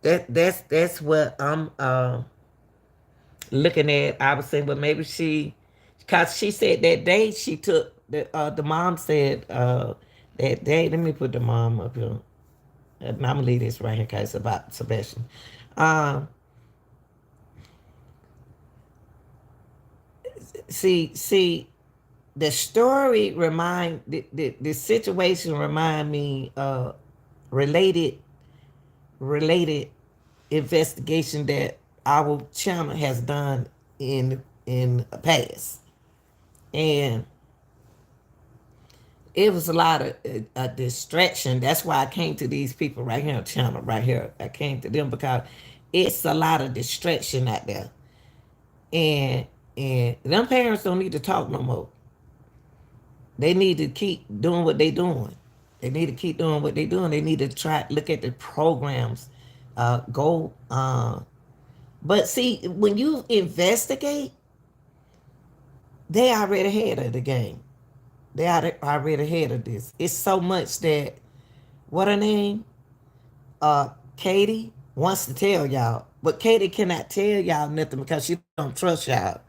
that's what I'm looking at. I was saying, well, maybe because she said that day she took the mom said that day. Let me put the mom up here. I'm gonna leave this right here because it's about Sebastian. Um, see, the story the situation remind me related related investigation that our channel has done in the past, and it was a lot of distraction. That's why I came to these people right here on channel right here. I came to them because it's a lot of distraction out there, and them parents don't need to talk no more. They need to keep doing what they doing. They need to keep doing what they doing. They need to try look at the programs, go. But see, when you investigate, they already ahead of the game. They are already ahead of this. It's so much that what her name, Katie wants to tell y'all, but Katie cannot tell y'all nothing because she don't trust y'all.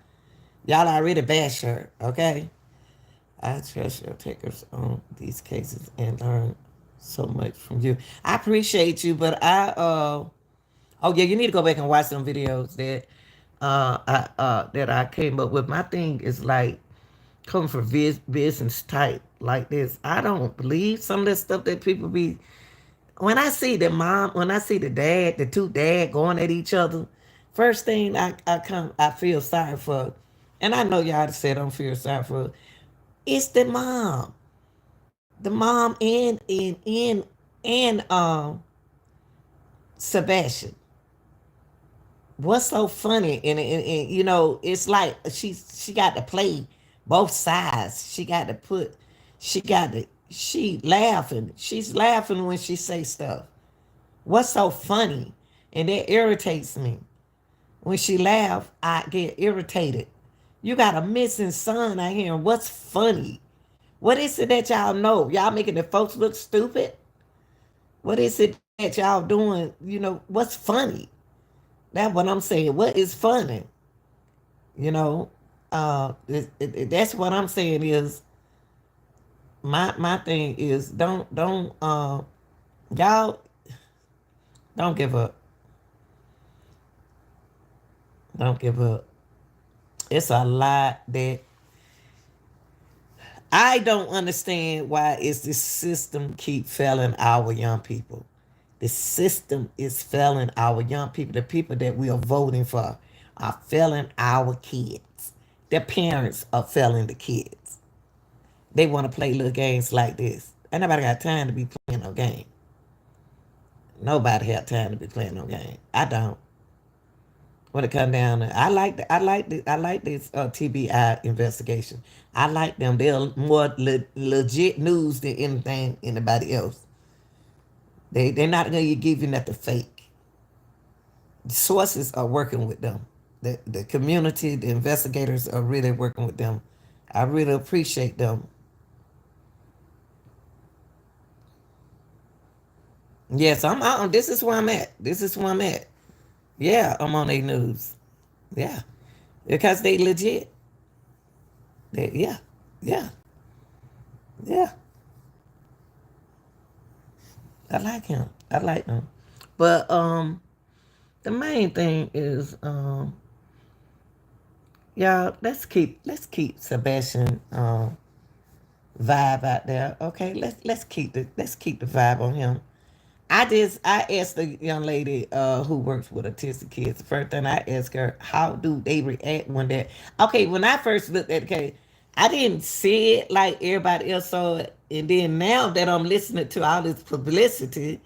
Y'all already bash her, okay? I trust your takers on these cases and learn so much from you. I appreciate you, but oh yeah, you need to go back and watch some videos that that I came up with. My thing is like coming from business type like this. I don't believe some of the stuff that people be. When I see the mom, when I see the dad, the two dad going at each other, first thing I feel sorry for, and I know y'all said don't feel sorry for, it's the mom and Sebastian. What's so funny and you know it's like she got to play both sides. She laughing, she's laughing when she say stuff. What's so funny? And that irritates me. When she laugh, I get irritated. You got a missing son out here, and what's funny? What is it that y'all know? Y'all making the folks look stupid? What is it that y'all doing? You know, what's funny? That's what I'm saying. What is funny? You know, that's what I'm saying is my thing is don't y'all don't give up. Don't give up. It's a lot that I don't understand why is this system keep failing our young people. The system is failing our young people. The people that we are voting for are failing our kids. Their parents are failing the kids. They want to play little games like this. Ain't nobody got time to be playing no game. Nobody have time to be playing no game. I don't. When it come down to, I like this TBI investigation. I like them. They're more legit news than anything anybody else. They're not gonna give you nothing fake. The sources are working with them. The community, the investigators are really working with them. I really appreciate them. Yes, I'm out. This is where I'm at. This is where I'm at. Yeah, I'm on a news. Yeah, because they legit. Yeah, yeah, yeah. I like him. I like him. But the main thing is y'all let's keep Sebastian vibe out there. Okay, let's keep the vibe on him. I asked the young lady who works with autistic kids. The first thing I asked her, how do they react when that? Okay, when I first looked at the case, I didn't see it like everybody else saw it, and then now that I'm listening to all this publicity,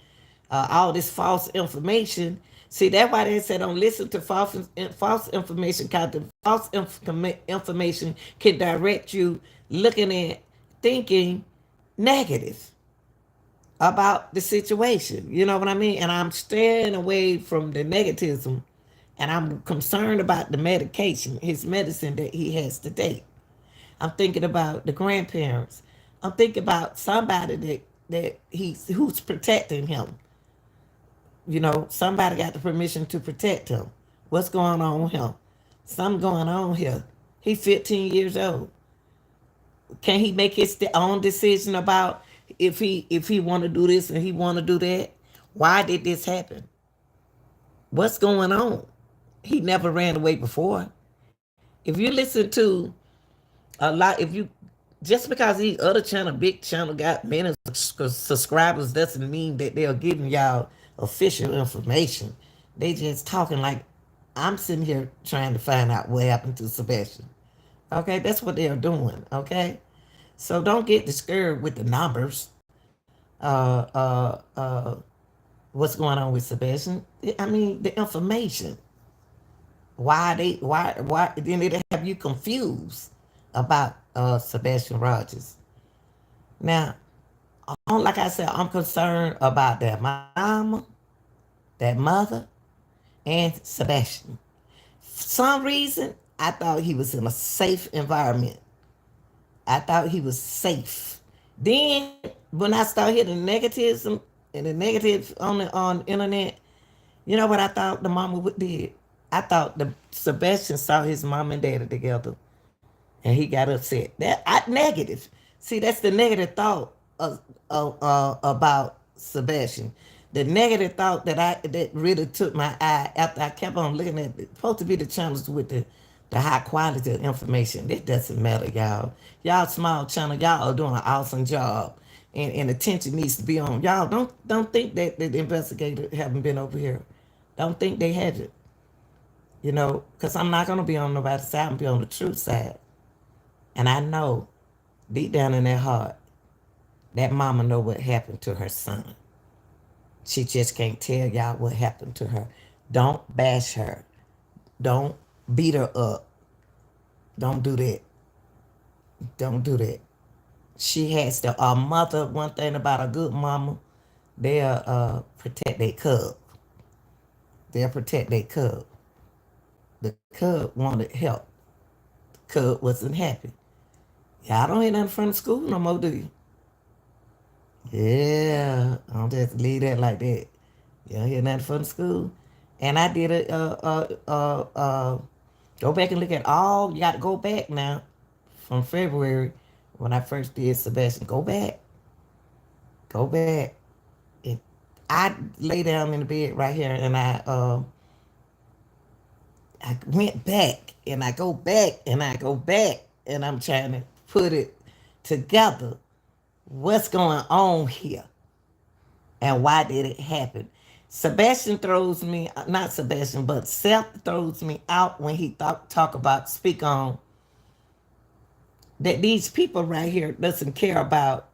all this false information. See, that's why they said don't listen to false information because the information can direct you looking at thinking negative about the situation. You know what I mean? And I'm staying away from the negativism and I'm concerned about the medication, his medicine that he has to take. I'm thinking about the grandparents. I'm thinking about somebody that he's who's protecting him. You know, somebody got the permission to protect him. What's going on with him? Something going on here. He's 15 years old. Can he make his own decision about if he want to do this and he want to do that? Why did this happen? What's going on? He never ran away before. If you listen to a lot, if you just because these other channel, big channel, got many subscribers doesn't mean that they're giving y'all official information. They just talking like I'm sitting here trying to find out what happened to Sebastian. Okay, that's what they're doing. Okay, so don't get discouraged with the numbers. Uh, uh, uh, what's going on with Sebastian? I mean, the information. Why then it have you confused about Sebastian Rogers. Now, like I said, I'm concerned about that mama, that mother, and Sebastian. For some reason, I thought he was in a safe environment. I thought he was safe. Then when I started hearing the negativism and the negative on the internet, you know what I thought the mama did? I thought the Sebastian saw his mom and daddy together, and he got upset. Negative. See, that's the negative thought about Sebastian. The negative thought that really took my eye after I kept on looking at it, supposed to be the channels with the high quality of information. It doesn't matter, y'all. Y'all small channel, y'all are doing an awesome job. And attention needs to be on. Y'all don't think that the investigators haven't been over here. Don't think they haven't. Because I'm not gonna be on nobody's side, I'm gonna be on the truth side. And I know deep down in their heart, that mama know what happened to her son. She just can't tell y'all what happened to her. Don't bash her. Don't beat her up. Don't do that. Don't do that. She has to. A mother. One thing about a good mama, they'll protect their cub. They'll protect their cub. The cub wanted help. The cub wasn't happy. Y'all don't hear nothing from the school no more, do you? Yeah, I don't just leave that like that. You don't hear nothing from the school. And I did it. Go back and look at all. You got to go back now from February when I first did Sebastian. Go back. Go back. And I lay down in the bed right here and I went back and I go back and I go back and I'm trying to put it together. What's going on here? And why did it happen? Sebastian throws me, not Sebastian, but Seth throws me out when he speak on that these people right here doesn't care about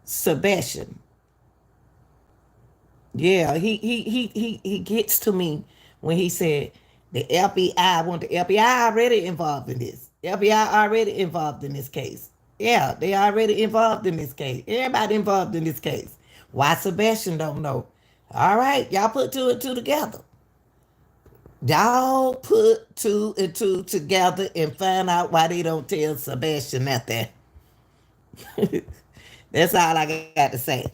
Sebastian. Yeah, he gets to me when he said the FBI want the FBI already involved in this. FBI already involved in this case. Yeah, they already involved in this case. Everybody involved in this case. Why Sebastian don't know? All right, y'all put two and two together. Y'all put two and two together and find out why they don't tell Sebastian nothing. That's all I got to say.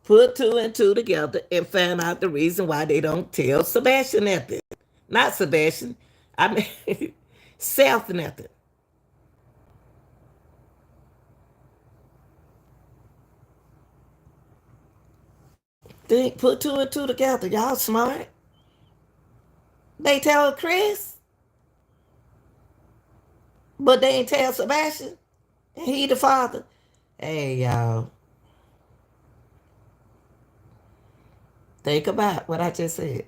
Put two and two together and find out the reason why they don't tell Sebastian nothing. Not Sebastian. I mean, Self nothing. Think, put two and two together. Y'all smart. They tell Chris, but they ain't tell Sebastian. And he the father. Hey, y'all. Think about what I just said.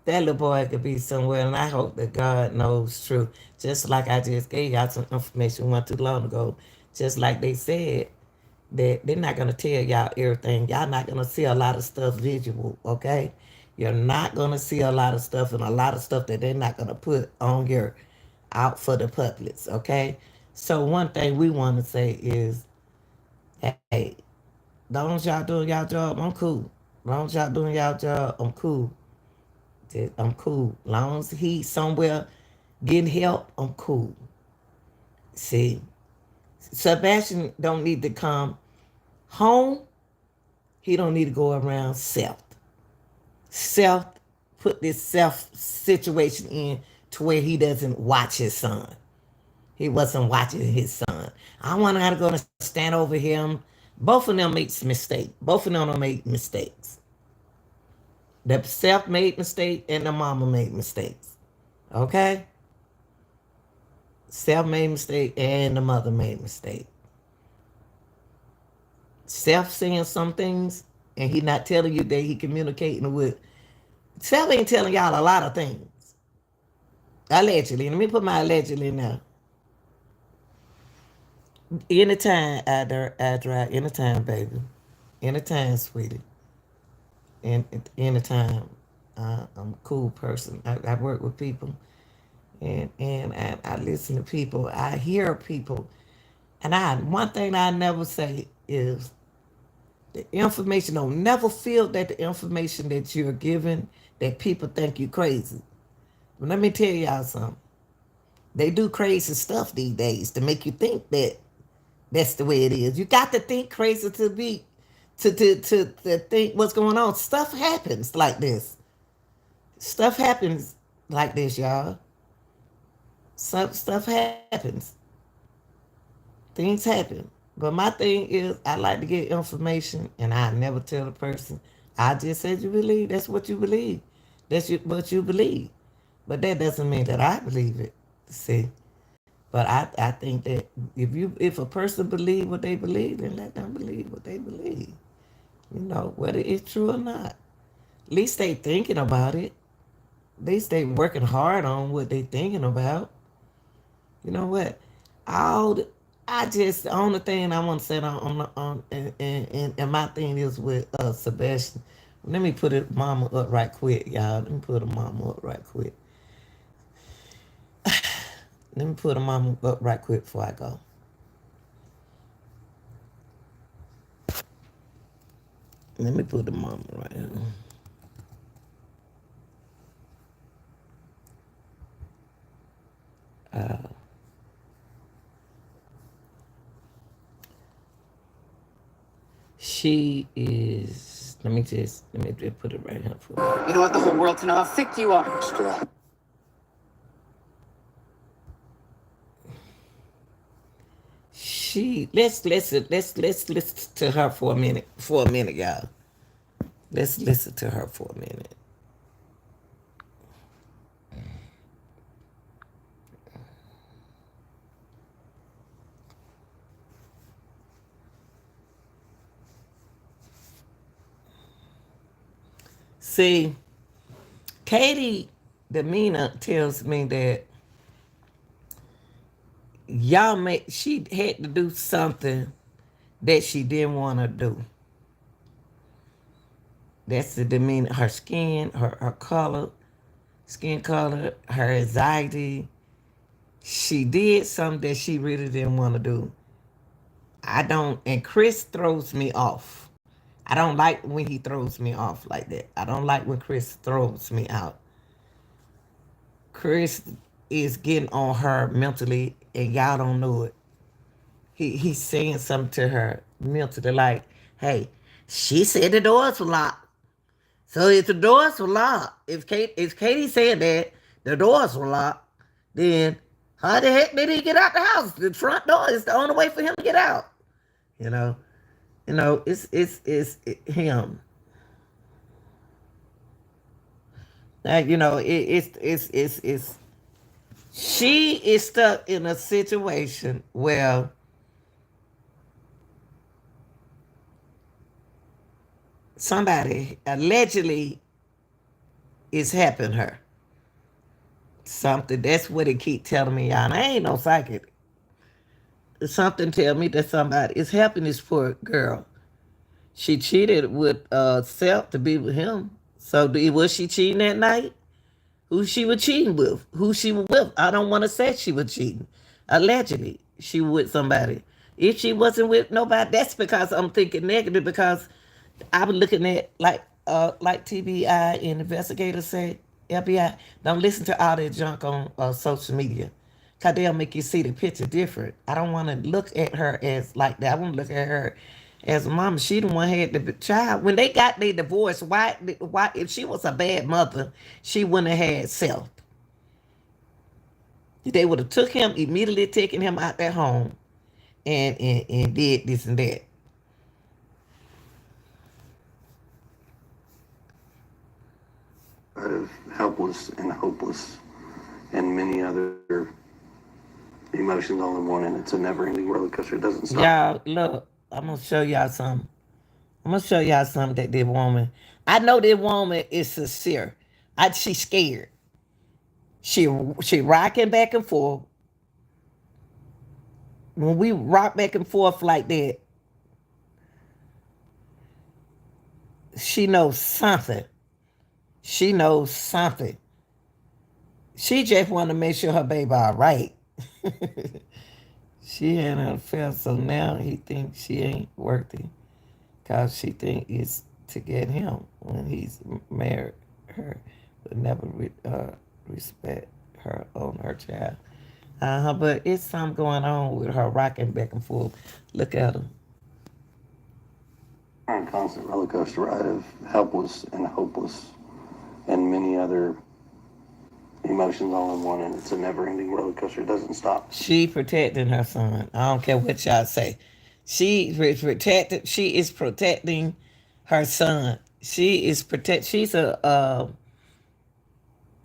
That little boy could be somewhere, and I hope that God knows truth. Just like I just gave y'all some information not too long ago. Just like they said that they're not gonna tell y'all everything. Y'all not gonna see a lot of stuff visual, okay? You're not gonna see a lot of stuff and a lot of stuff that they're not gonna put on your out for the publics, okay? So one thing we want to say is, hey, long as y'all doing y'all job, I'm cool. Long as y'all doing y'all job, I'm cool. I'm cool. Long as he somewhere getting help, I'm cool. See, Sebastian don't need to come home. He don't need to go around self. Self put this self situation in to where he doesn't watch his son. He wasn't watching his son. I want to go to stand over him. Both of them makes mistakes. Both of them don't make mistakes. The self made mistake and the mama made mistakes. Okay? Self made mistake and the mother made mistake. Self saying some things and he not telling you that he communicating with. Self ain't telling y'all a lot of things. Allegedly. Let me put my allegedly now. Anytime, I drive. Anytime, baby. Anytime, sweetie. And anytime. I'm a cool person. I work with people. And I listen to people. I hear people. And one thing I never say is the information, don't never feel that the information that you're giving, that people think you crazy. But let me tell y'all something. They do crazy stuff these days to make you think that that's the way it is. You got to think crazy to be to think what's going on. Stuff happens like this. Stuff happens like this, y'all. Stuff happens. Things happen. But my thing is, I like to get information, and I never tell the person. I just said you believe. That's what you believe. What you believe. But that doesn't mean that I believe it. See. But I think that if a person believe what they believe, then let them believe what they believe. Whether it's true or not. At least they thinking about it. At least they working hard on what they thinking about. You know what? All the, I just the only thing I want to say and my thing is with Sebastian. Let me put it mama up right quick, y'all. Let me put a mama up right quick. Let me put a mama up right quick before I go. Let me put the mama right here. She is. Let me just put it right here for you. You don't want the whole world to know how sick you are. Still. Let's listen to her for a minute. For a minute, y'all. Let's listen to her for a minute. See, Katie demeanor tells me that she had to do something that she didn't want to do. That's the demeanor. Her skin, her color, skin color, her anxiety. She did something that she really didn't want to do. And Chris throws me off. I don't like when he throws me off like that. I don't like when Chris throws me out. Chris is getting on her mentally, and y'all don't know it. He's saying something to her mentally, like, "Hey, she said the doors were locked. So if the doors were locked, if Katie said that the doors were locked, then how the heck did he get out the house? The front door is the only way for him to get out. You know, it's him. It's she is stuck in a situation where somebody allegedly is helping her. Something that's what it keep telling me, y'all. And I ain't no psychic. Something tell me that somebody is helping this poor girl. She cheated with Self to be with him. So was she cheating that night? Who she was cheating with? Who she was with? I don't want to say she was cheating. Allegedly, she was with somebody. If she wasn't with nobody, that's because I'm thinking negative because I was looking at like TBI and investigators say, FBI, don't listen to all that junk on social media. Cause they'll make you see the picture different. I don't want to look at her as like that. I want to look at her as a mama. She the one had the child. When they got their divorce, why if she was a bad mother, she wouldn't have had Self. They would have took him, immediately taken him out their home and did this and that. Helpless and hopeless and many other emotions all in one, and it's a never-ending roller coaster. It doesn't stop. Y'all, look, I'm gonna show y'all something. I'm gonna show y'all something that this woman. I know this woman is sincere. She's scared. She rocking back and forth. When we rock back and forth like that, she knows something. She knows something. She just want to make sure her baby all right. She had an affair, so now he thinks she ain't worthy. Because she think it's to get him when he's married her, but never respect her on her child. But it's something going on with her rocking back and forth. Look at her. A constant roller coaster ride of helpless and hopeless and many other emotions all in one, and it's a never-ending roller coaster. It doesn't stop. She protecting her son. I don't care what y'all say. She is protecting her son. She's a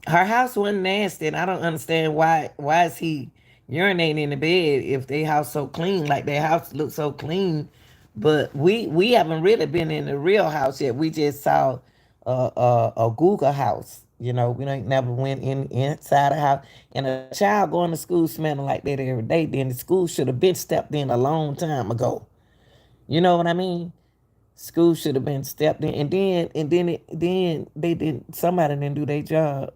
her house wasn't nasty, and I don't understand why is he urinating in the bed if their house so clean, like their house looks so clean. But we haven't really been in the real house yet. We just saw a Google house. We don't never went inside a house. And a child going to school smelling like that every day, then the school should have been stepped in a long time ago. You know what I mean? School should have been stepped in, and then they didn't. Somebody didn't do their job.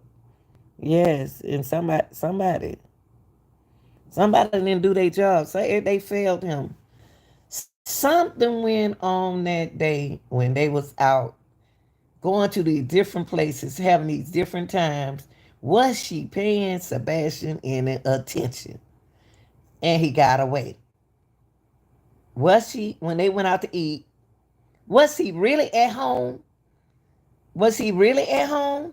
Yes, and somebody didn't do their job. So they failed him. Something went on that day when they was out going to these different places, having these different times. Was she paying Sebastian any attention? And he got away. Was she, when they went out to eat, was he really at home? Was he really at home?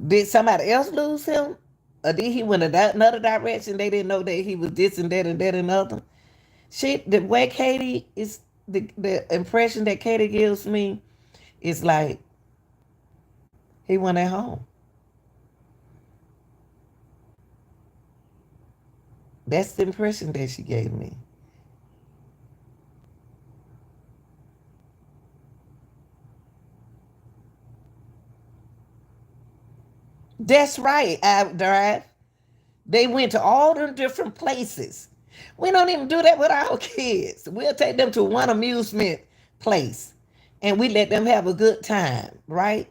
Did somebody else lose him? Or did he went another direction? They didn't know that he was this and that and other. The way Katie is, the impression that Katie gives me is like he went at home. That's the impression that she gave me. That's right, I drive. They went to all them different places. We don't even do that with our kids. We'll take them to one amusement place and we let them have a good time, right?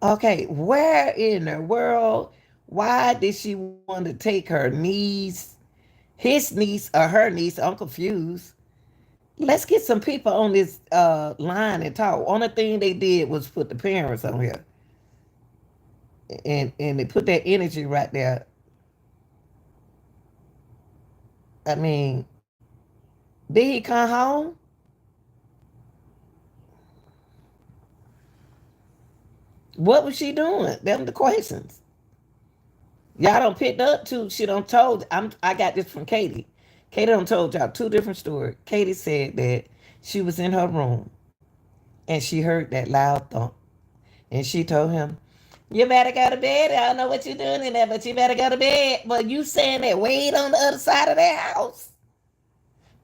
Okay, where in the world, why did she want to take her niece, his niece, or her niece? I'm confused. Let's get some people on this line and talk. Only thing they did was put the parents on here. And they put that energy right there. I mean, did he come home? What was she doing? Them the questions. Y'all don't picked up too. She don't told. I got this from Katie. Katie don't told y'all two different stories. Katie said that she was in her room and she heard that loud thump. And she told him, "You better go to bed. I don't know what you're doing in there, but you better go to bed." But you saying that wait on the other side of that house.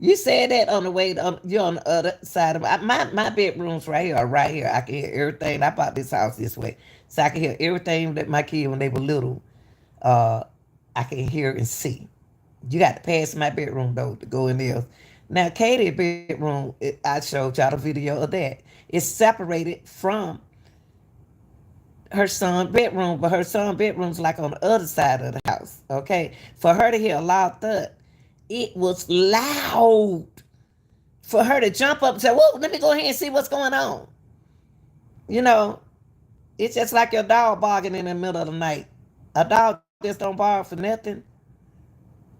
You said that on the way. You're on the other side of my bedrooms right here. Are right here. I can hear everything. I bought this house this way, so I can hear everything that my kid when they were little. Uh, I can hear and see. You got to pass my bedroom though to go in there. Now, Katie's bedroom, I showed y'all the video of that. It's separated from her son's bedroom, but her son's bedroom's like on the other side of the house. Okay, for her to hear a loud thud, it was loud. For her to jump up and say, "Whoa, let me go ahead and see what's going on." You know, it's just like your dog barking in the middle of the night. A dog just don't bark for nothing.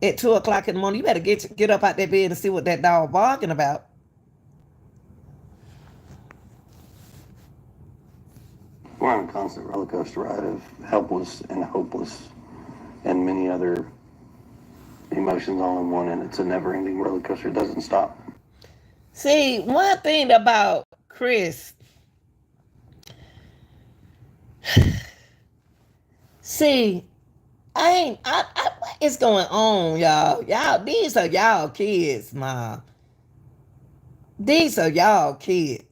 At 2 o'clock in the morning, you better get up out that bed and see what that dog barking about. We're on a constant roller coaster ride of helpless and hopeless and many other emotions all in one, and it's a never-ending roller coaster. It doesn't stop. See, one thing about Chris, see, what is going on, y'all? Y'all, these are y'all kids, mom. These are y'all kids.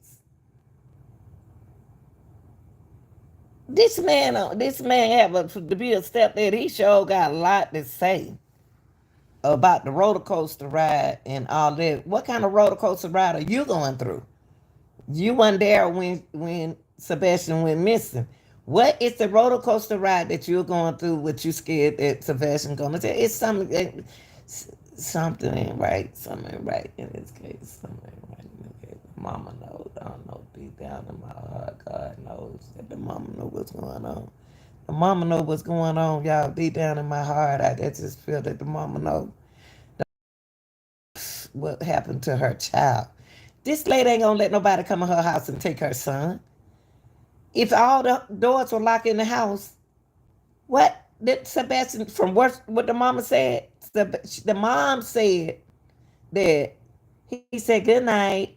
This man to be a stepdad. He sure got a lot to say about the roller coaster ride and all that. What kind of roller coaster ride are you going through? You weren't there when Sebastian went missing. What is the roller coaster ride that you're going through? What you scared that Sebastian gonna tell? It's something ain't right. Something ain't right in this case. Something ain't right in this case. Mama knows. I don't know deep down in my heart. God knows that the mama know what's going on. The mama know what's going on, y'all. Deep down in my heart, I just feel that the mama know what happened to her child. This lady ain't gonna let nobody come in her house and take her son. If all the doors were locked in the house, what did Sebastian, from what the mama said? The mom said that he said good night,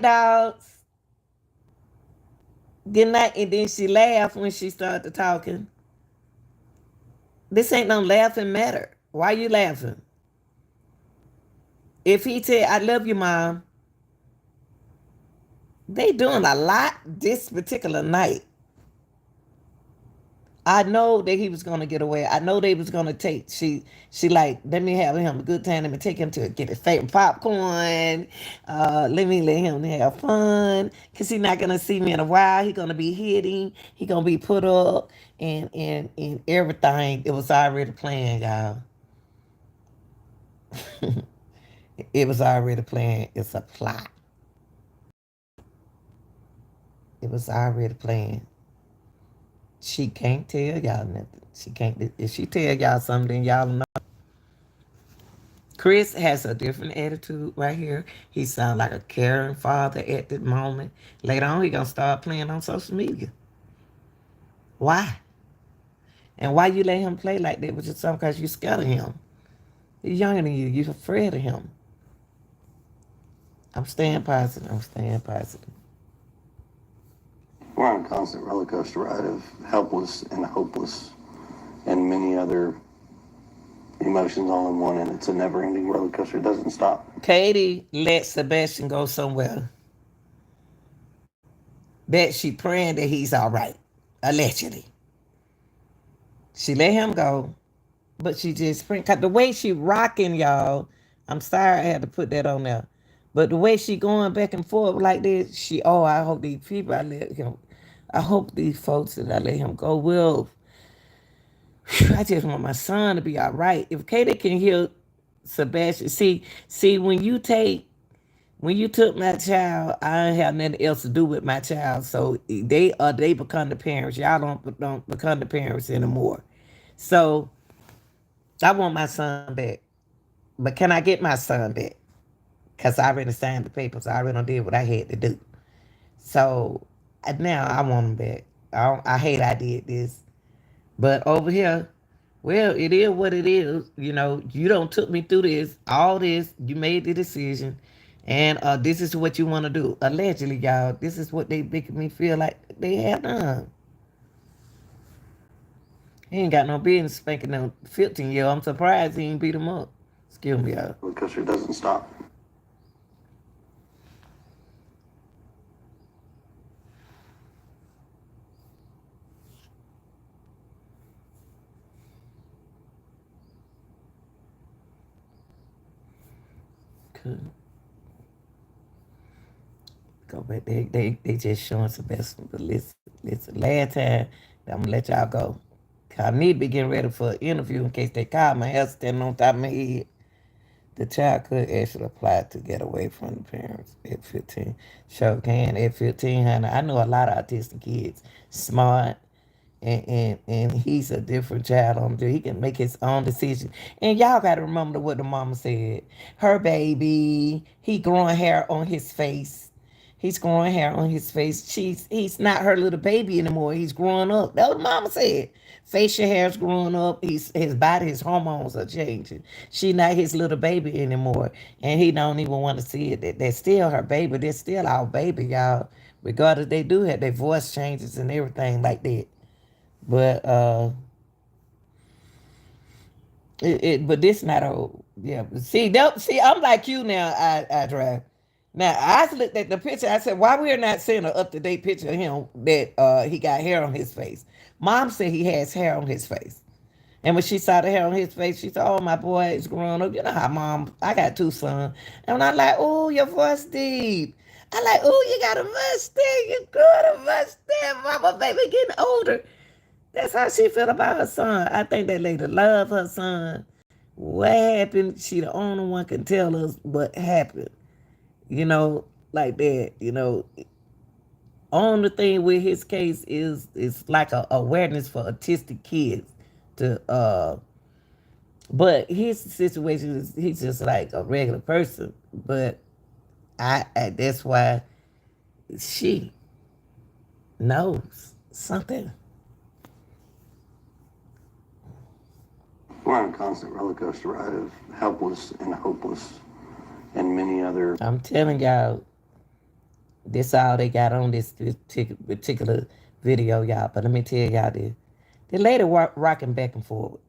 dogs, good night, and then she laughed when she started talking. This ain't no laughing matter. Why you laughing? If he said I love you, mom, they doing a lot this particular night. I know that he was gonna get away. I know they was gonna take. She like let me have him a good time. Let me take him to get his favorite popcorn. Let me let him have fun because he's not gonna see me in a while. He gonna be hitting. He gonna be put up and everything. It was already planned, y'all. It was already planned. It's a plot. It was already planned. She can't tell y'all nothing. She can't. If she tell y'all something, then y'all know. Chris has a different attitude right here. He sounds like a caring father at the moment. Later on, he gonna start playing on social media. Why? And why you let him play like that with your son? Because you scared of him. He's younger than you. You're afraid of him. I'm staying positive. I'm staying positive. We're on a constant roller coaster ride of helpless and hopeless and many other emotions all in one, and it's a never-ending roller coaster. It doesn't stop. Katie let Sebastian go somewhere. Bet she praying that he's all right. Allegedly. She let him go, but she just praying. Cause the way she rocking, y'all, I'm sorry I had to put that on there. But the way she going back and forth like this, I hope these people I let him, I hope these folks that I let him go will. I just want my son to be all right. If Katie can hear Sebastian, see when you took my child, I didn't have nothing else to do with my child. So they become the parents. Y'all don't become the parents anymore. So I want my son back. But can I get my son back? Because I already signed the papers. I already did what I had to do. So now I want him back. I hate I did this. But over here, well, it is what it is. You know, you don't took me through this, all this. You made the decision, and this is what you want to do. Allegedly, y'all, this is what they making me feel like they have done. He ain't got no business spanking no 15-year-old. I'm surprised he ain't beat him up. Excuse me, y'all. The coaster doesn't stop. Could go back. They just showing some best. But listen. Last time, I'm gonna let y'all go. I need to be getting ready for an interview in case they call my hair standing on top of my head. The child could actually apply to get away from the parents at 15. Sure can. At 15, honey, I know a lot of autistic kids, smart, and he's a different child on there. He can make his own decisions. And y'all got to remember what the mama said. Her baby, he growing hair on his face. He's growing hair on his face. He's not her little baby anymore. He's growing up. That's what mama said. Facial hair's growing up. His body, his hormones are changing. She not his little baby anymore. And he don't even want to see it. They're still her baby. They're still our baby, y'all. Regardless, they do have their voice changes and everything like that. But but this not old. Yeah. But see, I'm like you now. I drive. Now I looked at the picture. I said, why we're not seeing an up to date picture of him that he got hair on his face? Mom said he has hair on his face. And when she saw the hair on his face, she said, "Oh, my boy is growing up." You know how mom? I got two sons, and I'm like, "Oh, your voice deep." I like, "Oh, you got a mustache. You got a mustache, mama, baby, getting older." That's how she felt about her son. I think that lady love her son. What happened? She the only one can tell us what happened. You know, like that. You know, only thing with his case is like a awareness for autistic kids to but his situation is he's just like a regular person. But I that's why she knows something. We're on a constant roller coaster ride of helpless and hopeless and many other. I'm telling y'all, this all they got on this particular video, y'all. But let me tell y'all this. The lady rocking back and forward.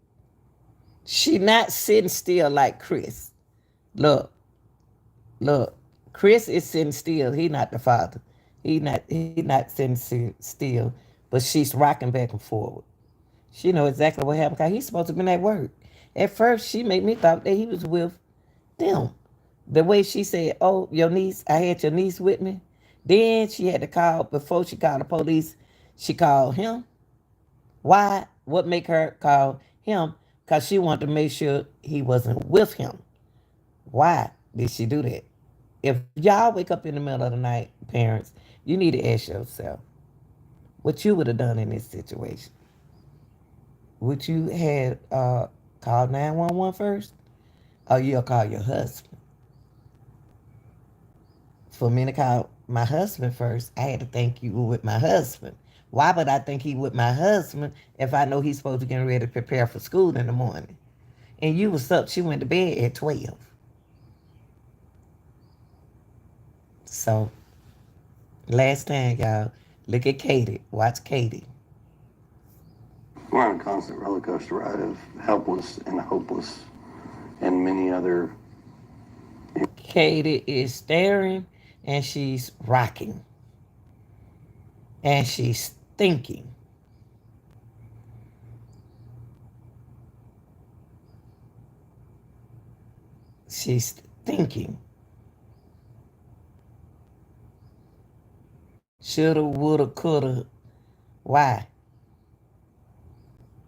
She not sitting still like Chris. Look, look. Chris is sitting still. He not the father. He not sitting still. But she's rocking back and forward. She know exactly what happened because he's supposed to be at work. At first, she made me thought that he was with them. The way she said, "Oh, your niece, I had your niece with me." Then she had to call, before she called the police, she called him. Why? What make her call him? Because she wanted to make sure he wasn't with him. Why did she do that? If y'all wake up in the middle of the night, parents, you need to ask yourself what you would have done in this situation. Would you have called 911 first? Or you'll call your husband? For me to call my husband first, I had to think you were with my husband. Why would I think he with my husband if I know he's supposed to get ready to prepare for school in the morning? And you was up, she went to bed at 12. So, last time, y'all, look at Katie. Watch Katie. We're on a constant roller coaster ride of helpless and hopeless and many other. Katie is staring and she's rocking. And she's thinking. She's thinking. Shoulda, woulda, coulda. Why?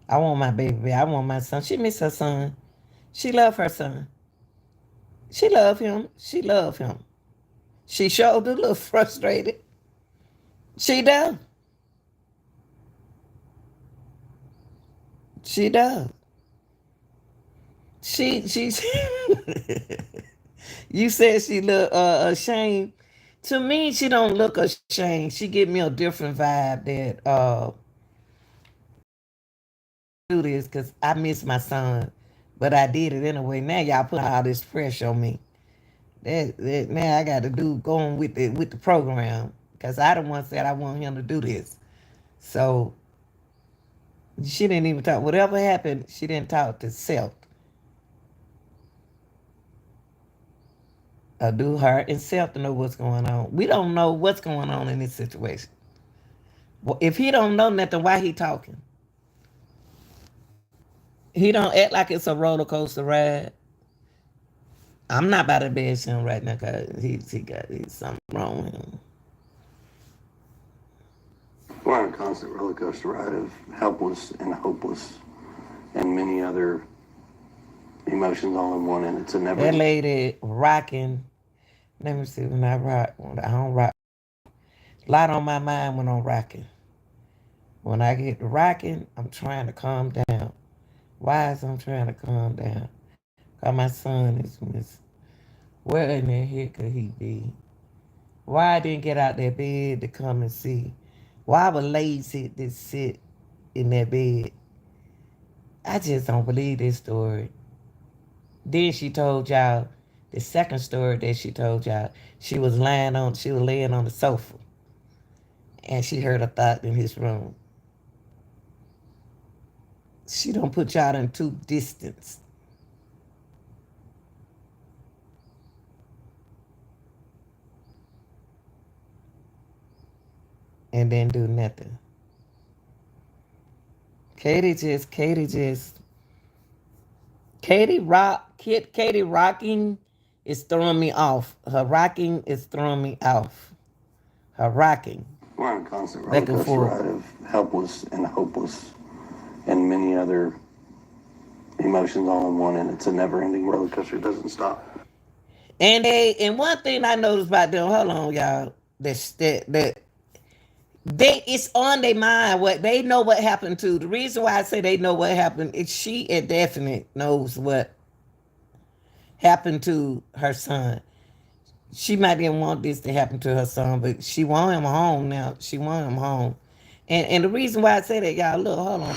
I want my baby. I want my son. She miss her son. She love her son. She love him. She love him. She showed a little frustrated. She does. She does. She's you said she look ashamed. To me, she don't look ashamed. She give me a different vibe that do this because I miss my son. But I did it anyway. Now y'all put all this pressure on me. That now I got to do going with the program because I the one said I want him to do this. So she didn't even talk. Whatever happened, she didn't talk to self. Do her and self to know what's going on. We don't know what's going on in this situation. Well, if he don't know nothing, why he talking? He don't act like it's a roller coaster ride. I'm not about to bash him right now because he's something wrong with him. We're on a constant roller coaster ride of helpless and hopeless and many other emotions all in one, and it's a never. That lady rocking. Let me see when I rock. I don't rock. A lot on my mind when I'm rocking. When I get to rocking, I'm trying to calm down. Why is I'm trying to calm down? Cause my son is missing. Where in the heck could he be? Why I didn't get out that bed to come and see? Why I was lazy to sit in that bed? I just don't believe this story. Then she told y'all the second story that she told y'all. She was laying on the sofa and she heard a thought in his room. She don't put y'all in too distance. And then do nothing. Katie rocking is throwing me off. Her rocking is throwing me off. Her rocking. We're on a constant roller coaster ride of helpless and hopeless and many other emotions all in one, and it's a never-ending roller coaster. It doesn't stop. And one thing I noticed about them, hold on, y'all, that they it's on their mind what they know what happened to. The reason why I say they know what happened is she at definite knows what happened to her son. She might didn't want this to happen to her son, but she want him home now. She want him home. And the reason why I say that, y'all, look, hold on.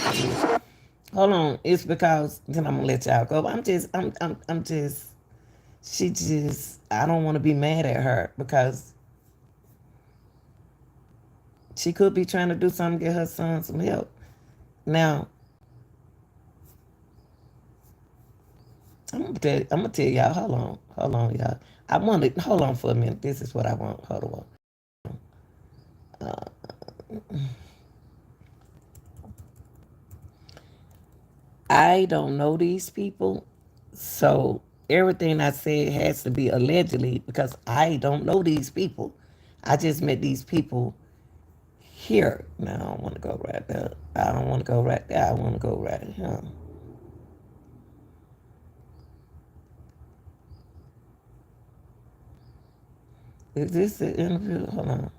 Hold on. It's because then I'm gonna let y'all go. I'm just. She just. I don't want to be mad at her because she could be trying to do something to get her son some help. Now, I'm gonna tell y'all. Hold on, y'all. I want to hold on for a minute. This is what I want. Hold on. I don't know these people, so everything I said has to be allegedly because I don't know these people. I just met these people here. Now I don't want to go right there. I don't want to go right there. I want to go right here. Is this the interview? Hold on.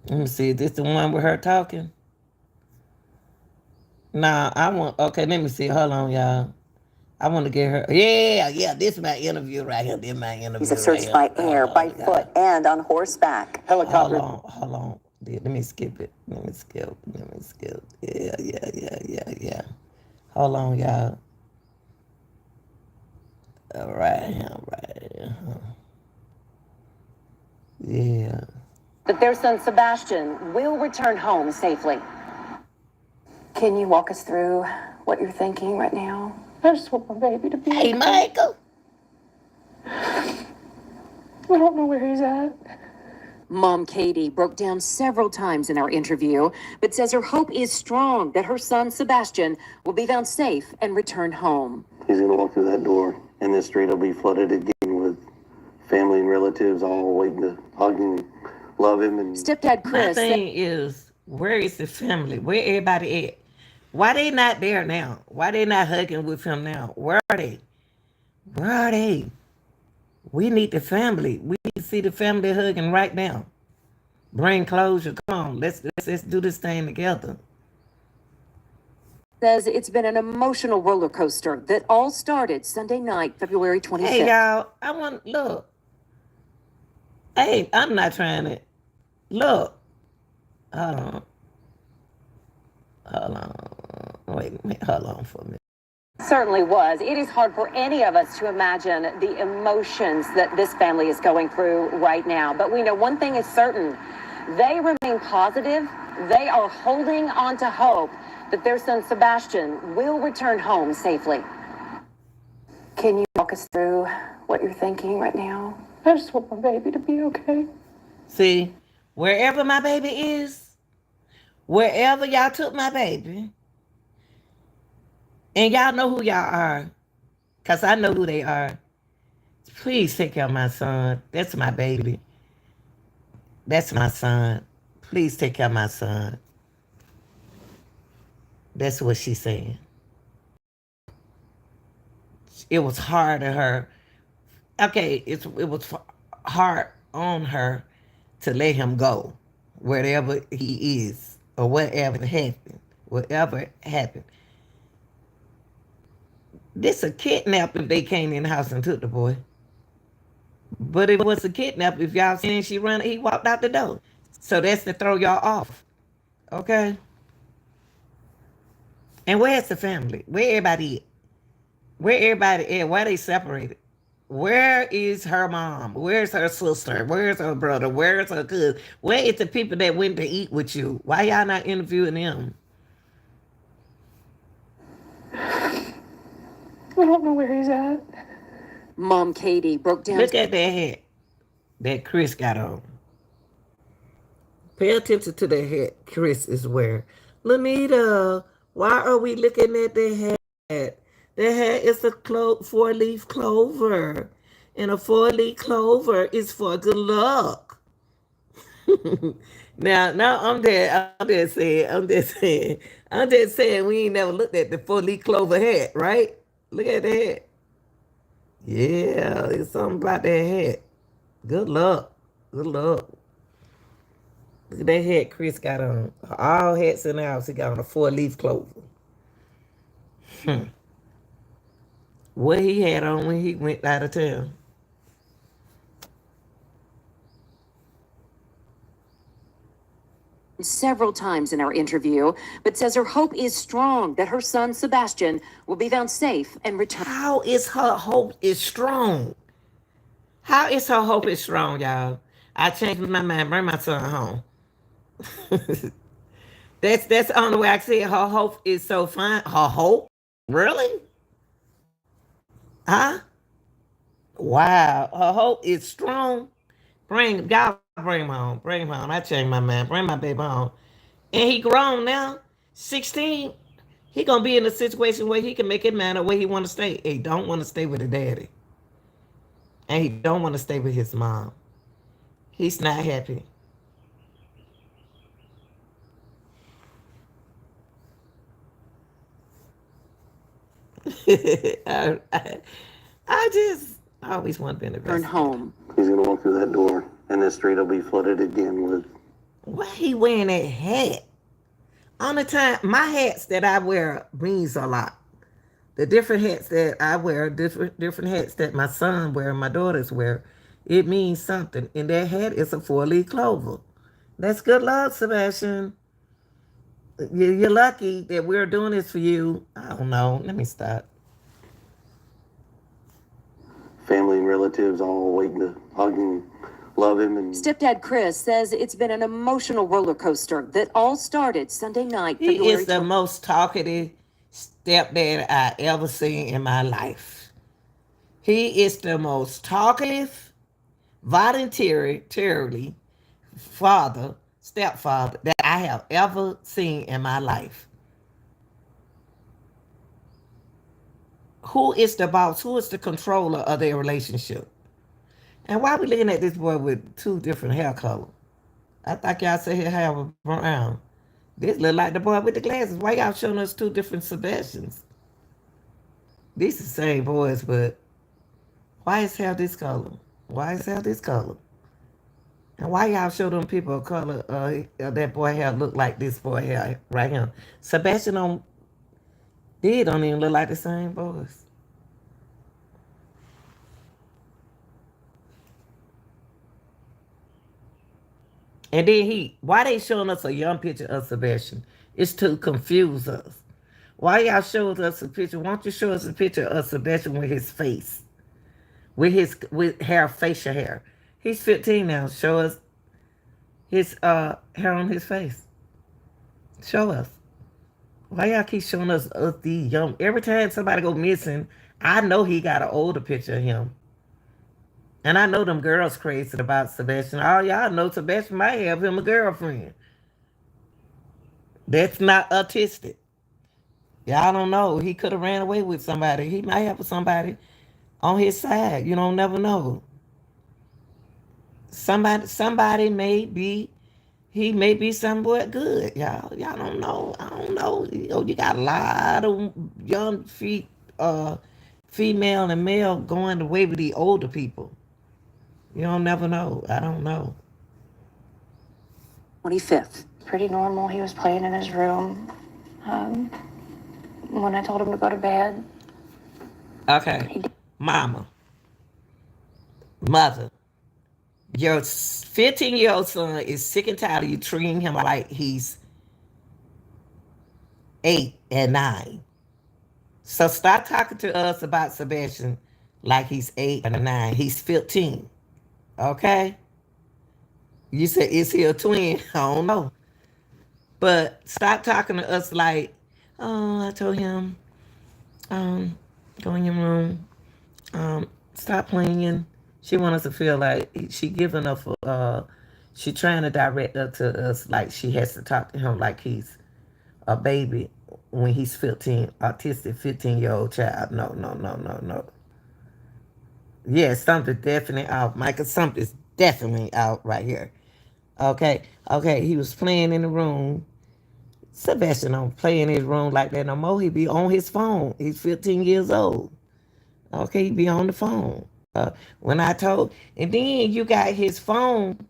Let me see. Is this the one with her talking? Nah, I want. Okay, let me see. Hold on, y'all. I want to get her. Yeah. This is my interview right here. This is my He's interview have right searched here. by air, by foot, and on horseback. Helicopter. Hold on. Let me skip it. Let me skip. Yeah. Hold on, y'all. All right. Yeah. That their son Sebastian will return home safely. Can you walk us through what you're thinking right now? I just want my baby to be Hey, okay. Michael. I don't know where he's at. Mom Katie broke down several times in our interview, but says her hope is strong that her son Sebastian will be found safe and return home. He's going to walk through that door, and this street will be flooded again with family and relatives all waiting to hug him and love him. And Stepdad My Chris thing is, where is the family? Where everybody at? Why they not there now? Why they not hugging with him now? Where are they? Where are they? We need the family. We need to see the family hugging right now. Bring closure. Come on, let's do this thing together. says it's been an emotional roller coaster that all started Sunday night, February 25th. Hey y'all, I want look. Hey, I'm not trying to look. Hold on. Hold on. Wait a minute. Hold on for a minute. Certainly was. It is hard for any of us to imagine the emotions that this family is going through right now. But we know one thing is certain. They remain positive. They are holding on to hope that their son Sebastian will return home safely. Can you walk us through what you're thinking right now? I just want my baby to be okay. See, wherever my baby is, wherever y'all took my baby, and y'all know who y'all are, because I know who they are. Please take care of my son. That's my baby. That's my son. Please take care of my son. That's what she's saying. It was hard on her. Okay, it was hard on her to let him go, wherever he is, or whatever happened. Whatever happened. This a kidnap if they came in the house and took the boy. But it was a kidnap if y'all seen he walked out the door. So that's to throw y'all off. Okay? And where's the family? Where everybody at? Where everybody at? Why they separated? Where is her mom? Where's her sister? Where's her brother? Where's her cousin? Where is the people that went to eat with you? Why y'all not interviewing them? I don't know where he's at. Mom Katie broke down. Look at that hat that Chris got on. Pay attention to the hat Chris is wearing. Lanita, why are we looking at the hat? The hat is a four-leaf clover. And a four-leaf clover is for good luck. now I'm just saying we ain't never looked at the four-leaf clover hat, right? Look at the hat. Yeah, it's something about that hat. Good luck. Good luck. Look at that hat Chris got on. All hats in the house, he got on a four-leaf clover. What he had on when he went out of town. several times in our interview, but says her hope is strong that her son Sebastian will be found safe and return. How is her hope is strong? How is her hope is strong, y'all? I changed my mind. Bring my son home. That's the only way I see it. Her hope is so fine. Her hope? Really? Huh? Wow. Her hope is strong. Bring him home. Bring him home. I changed my mind. Bring my baby home. And he grown now. 16. He gonna be in a situation where he can make it matter where he wanna stay. He don't wanna stay with the daddy. And he don't wanna stay with his mom. He's not happy. I just always want to be in the Return best. home. He's gonna walk through that door, and the street will be flooded again with. Why he wearing that hat? On the time, my hats that I wear means a lot. The different hats that I wear, different hats that my son wear, my daughters wear, it means something. And that hat is a 4-leaf clover. That's good luck, Sebastian. You're lucky that we're doing this for you. I don't know. Let me stop. Family and relatives all waiting to hug him, love him, and Stepdad Chris says it's been an emotional roller coaster that all started Sunday night, He February is the most talkative stepdad I ever seen in my life. He is the most talkative, voluntarily stepfather that I have ever seen in my life. Who is the boss? Who is the controller of their relationship? And why are we looking at this boy with 2 different hair colors? I thought y'all said his hair was brown. This look like the boy with the glasses. Why y'all showing us 2 different Sebastians? These the same boys, but why is hair this color? Why is hair this color? And why y'all show them people of color that boy hair look like this boy hair right here? Sebastian don't even look like the same boys. And then why they showing us a young picture of Sebastian? It's to confuse us. Why y'all showing us a picture? Why don't you show us a picture of Sebastian with his face? With hair, facial hair. He's 15 now. Show us his hair on his face. Show us. Why y'all keep showing us these young? Every time somebody go missing, I know he got an older picture of him. And I know them girls crazy about Sebastian. All y'all know Sebastian might have him a girlfriend. That's not autistic. Y'all don't know. He could have ran away with somebody. He might have somebody on his side. You don't never know. Somebody may be, he may be somewhat good, y'all. Y'all don't know. I don't know. You got a lot of young female and male going away with the older people. You don't never know. I don't know. 25th. Pretty normal. He was playing in his room when I told him to go to bed. Okay. Mother, your 15-year-old son is sick and tired of you treating him like he's 8 and 9. So stop talking to us about Sebastian like he's 8 and 9. He's 15. Okay? You said, is he a twin? I don't know. But stop talking to us like, oh, I told him, go in your room. Stop playing. She wants us to feel like she giving up, she trying to direct her to us like she has to talk to him like he's a baby when he's 15, autistic 15-year-old child. No. Yeah, something definitely out. Michael, something's definitely out right here. Okay, he was playing in the room. Sebastian don't play in his room like that no more. He be on his phone. He's 15 years old. Okay, he be on the phone. When I told, and then you got his phone.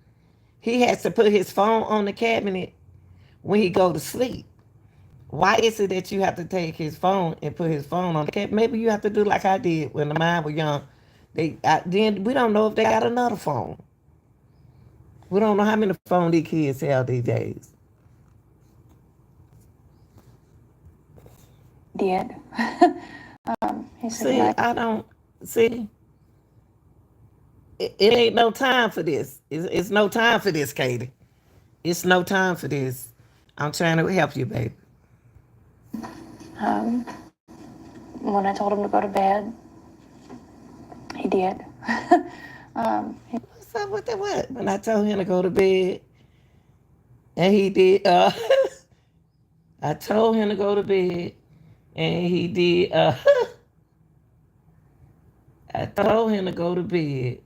He has to put his phone on the cabinet when he go to sleep. Why is it that you have to take his phone and put his phone on the cabinet? Maybe you have to do like I did when mine was young. Then we don't know if they got another phone. We don't know how many phones these kids have these days. Did. He said See, like I don't see. It ain't no time for this. It's no time for this, Katie. It's no time for this. I'm trying to help you, baby. when I told him to go to bed, he did. What's up with the what? When I told him to go to bed, and he did. I told him to go to bed, and he did. I told him to go to bed,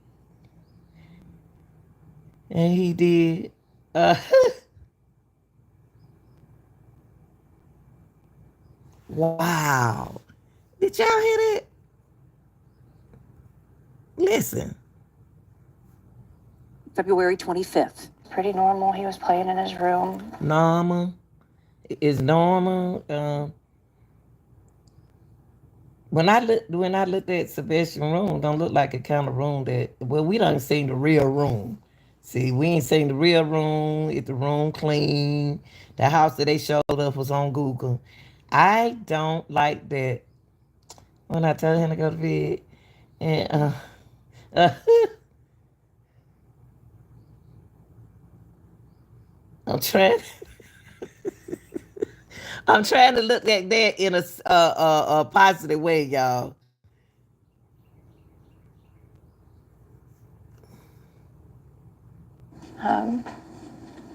and he did. Wow. Did y'all hear that? Listen. February 25th. Pretty normal. He was playing in his room. Normal. It's normal. When I looked at Sebastian room, don't look like a kind of room that we done seen the real room. See, we ain't seen the real room. If the room clean, the house that they showed us was on Google. I don't like that. When I tell him to go to bed, and uh, I'm trying. I'm trying to look at that in a positive way, y'all.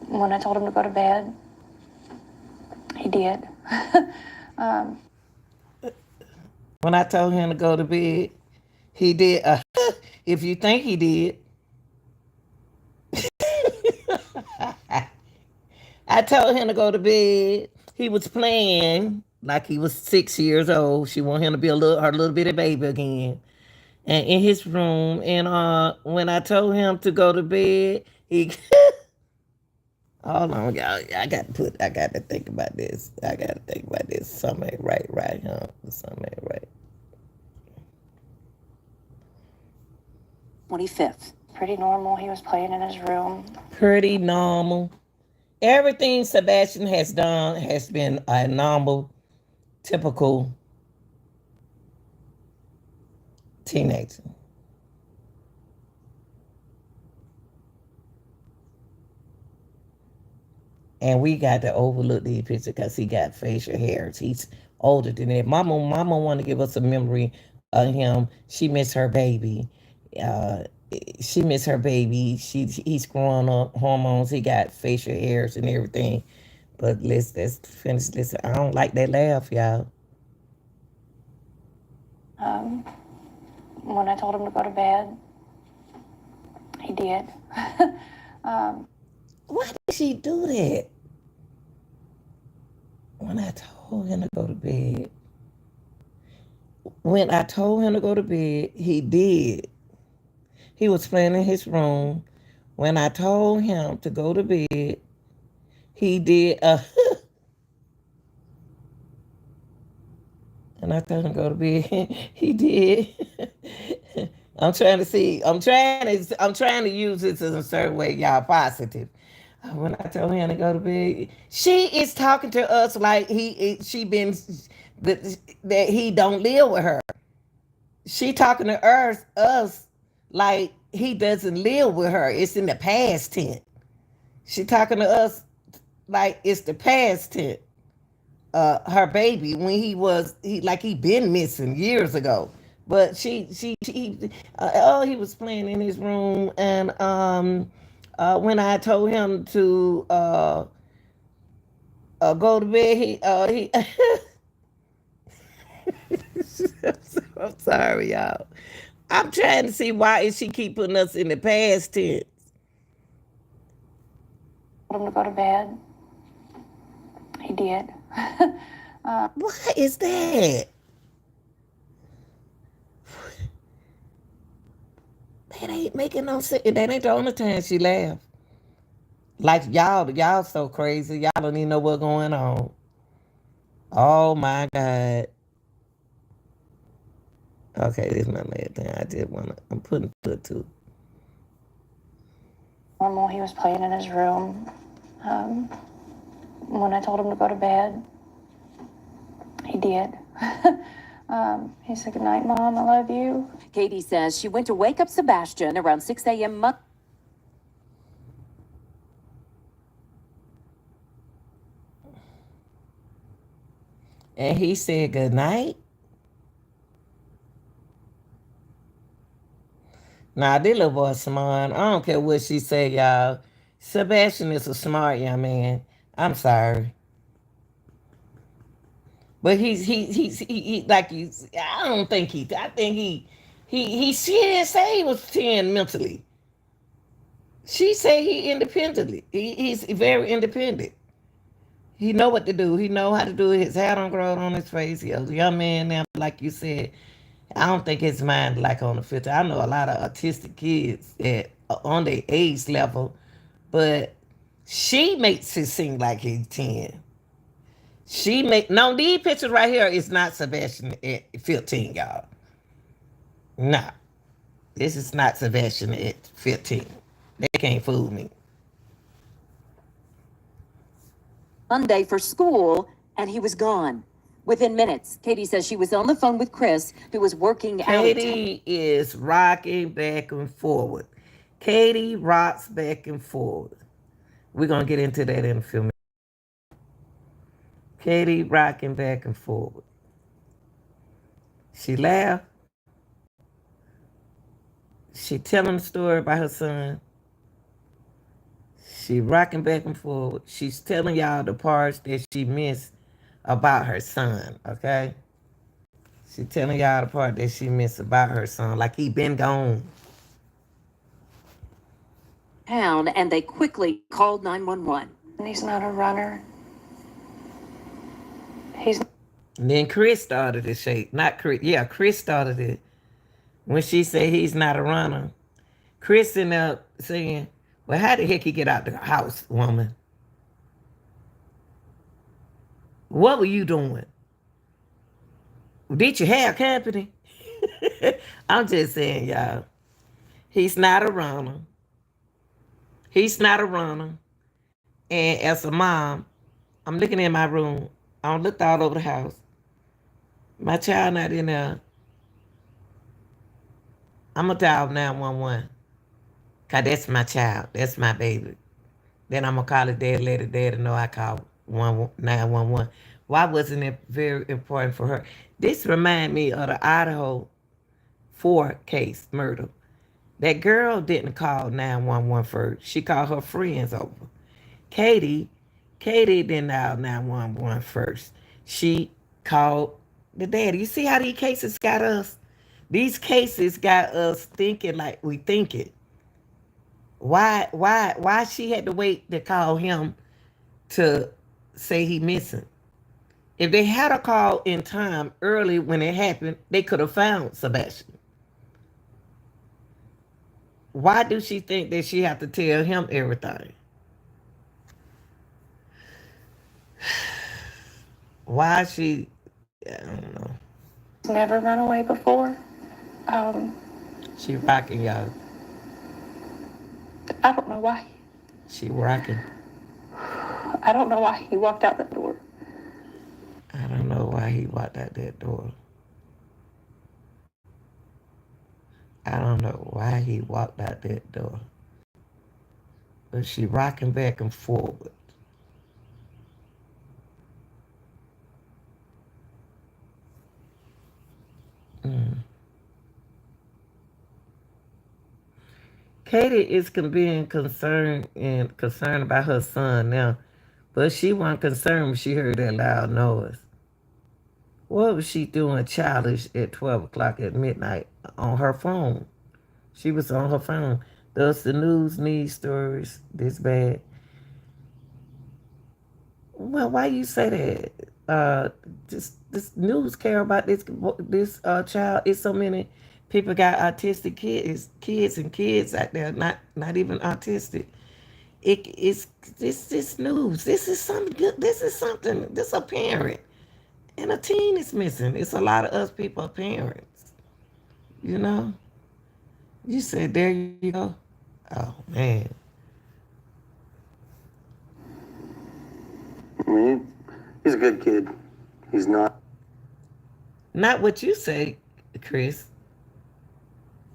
When I told him to go to bed, he did. When I told him to go to bed, he did. If you think he did, I told him to go to bed. He was playing like he was 6 years old. She want him to be her little bitty baby again, and in his room. And when I told him to go to bed, he. Hold on, y'all. I got to think about this. I got to think about this. Something ain't right, huh? Something ain't right. 25th. Pretty normal. He was playing in his room. Pretty normal. Everything Sebastian has done has been a normal, typical teenager. And we got to overlook these pictures because he got facial hairs. He's older than that. Mama want to give us a memory of him. She missed her baby. Uh, she missed her baby. He's growing up, hormones. He got facial hairs and everything. But let's finish this. I don't like that laugh, y'all. When I told him to go to bed, he did. Why did she do that? When I told him to go to bed. When I told him to go to bed, he did. He was playing in his room. When I told him to go to bed, he did. And I told him to go to bed. He did. I'm trying to see. I'm trying to use this in a certain way, y'all. Positive. When I told him to go to bed, she is talking to us like she been that he don't live with her. She talking to us like he doesn't live with her. It's in the past tense. She talking to us like it's the past tense. Her baby when he been missing years ago. But he was playing in his room, and when I told him to go to bed, he I'm sorry, y'all. I'm trying to see why is she keep putting us in the past tense. Told him to go to bed, he did. What is that? That ain't making no sense. That ain't the only time she laughed. Like y'all so crazy. Y'all don't even know what's going on. Oh my God. Okay, this is my last thing. I'm putting foot to. Normal. He was playing in his room. When I told him to go to bed, he did. He said, "Good night, Mom. I love you." Katie says she went to wake up Sebastian around 6 a.m. And he said good night. Now, this little boy smart. I don't care what she say, y'all. Sebastian is a smart young man. I'm sorry. But he like you. I don't think he. I think she didn't say he was 10 mentally. She said he independently. He's very independent. He know what to do. He know how to do it. His hair don't grow on his face. He's a young man now, like you said. I don't think his mind like on the filter. I know a lot of autistic kids at on their age level, but she makes it seem like he's 10. She make no, these pictures right here is not Sebastian at 15, y'all. Nah. This is not Sebastian at 15. They can't fool me. Monday for school, and he was gone. Within minutes, Katie says she was on the phone with Chris, who was working out. Katie is rocking back and forward. Katie rocks back and forward. We're going to get into that in a few minutes. Katie rocking back and forward. She laughed. She telling the story about her son. She rocking back and forward. She's telling y'all the parts that she missed about her son, okay? She telling y'all the part that she missed about her son, like he been gone. And they quickly called 911. And he's not a runner. He's And then Chris started to shake. Not Chris. Yeah, Chris started it. When she said he's not a runner, Chris ended up saying, well, how the heck he get out the house, woman? What were you doing? Did you have company? I'm just saying, y'all. He's not a runner. He's not a runner. And as a mom, I'm looking in my room. I looked all over the house. My child not in there. I'm going to dial 911. Because that's my child. That's my baby. Then I'm going to call it dad, let it dad know I called 911. Why wasn't it very important for her? This remind me of the Idaho 4 case murder. That girl didn't call 911 first. She called her friends over. Katie didn't dial 911 first. She called the daddy. You see how these cases got us? These cases got us thinking like we think it. Why she had to wait to call him to say he missing? If they had a call in time early when it happened, they could have found Sebastian. Why do she think that she have to tell him everything? Why she, I don't know. never run away before. She rocking, y'all. I don't know why. She rocking. I don't know why he walked out that door. I don't know why he walked out that door. I don't know why he walked out that door. But she rocking back and forward. Katie is being concerned about her son now, but she wasn't concerned when she heard that loud noise. What was she doing childish at 12 o'clock at midnight on her phone? She was on her phone. Does the news need stories this bad? Well, why you say that? This news care about this child. It's so many people got autistic kids out there, not even autistic. It's this news. This is something good. This is something. This a parent and a teen is missing. It's a lot of us people are parents. You know. You said there you go. Oh man. I mean, he's a good kid. He's not. Not what you say, Chris.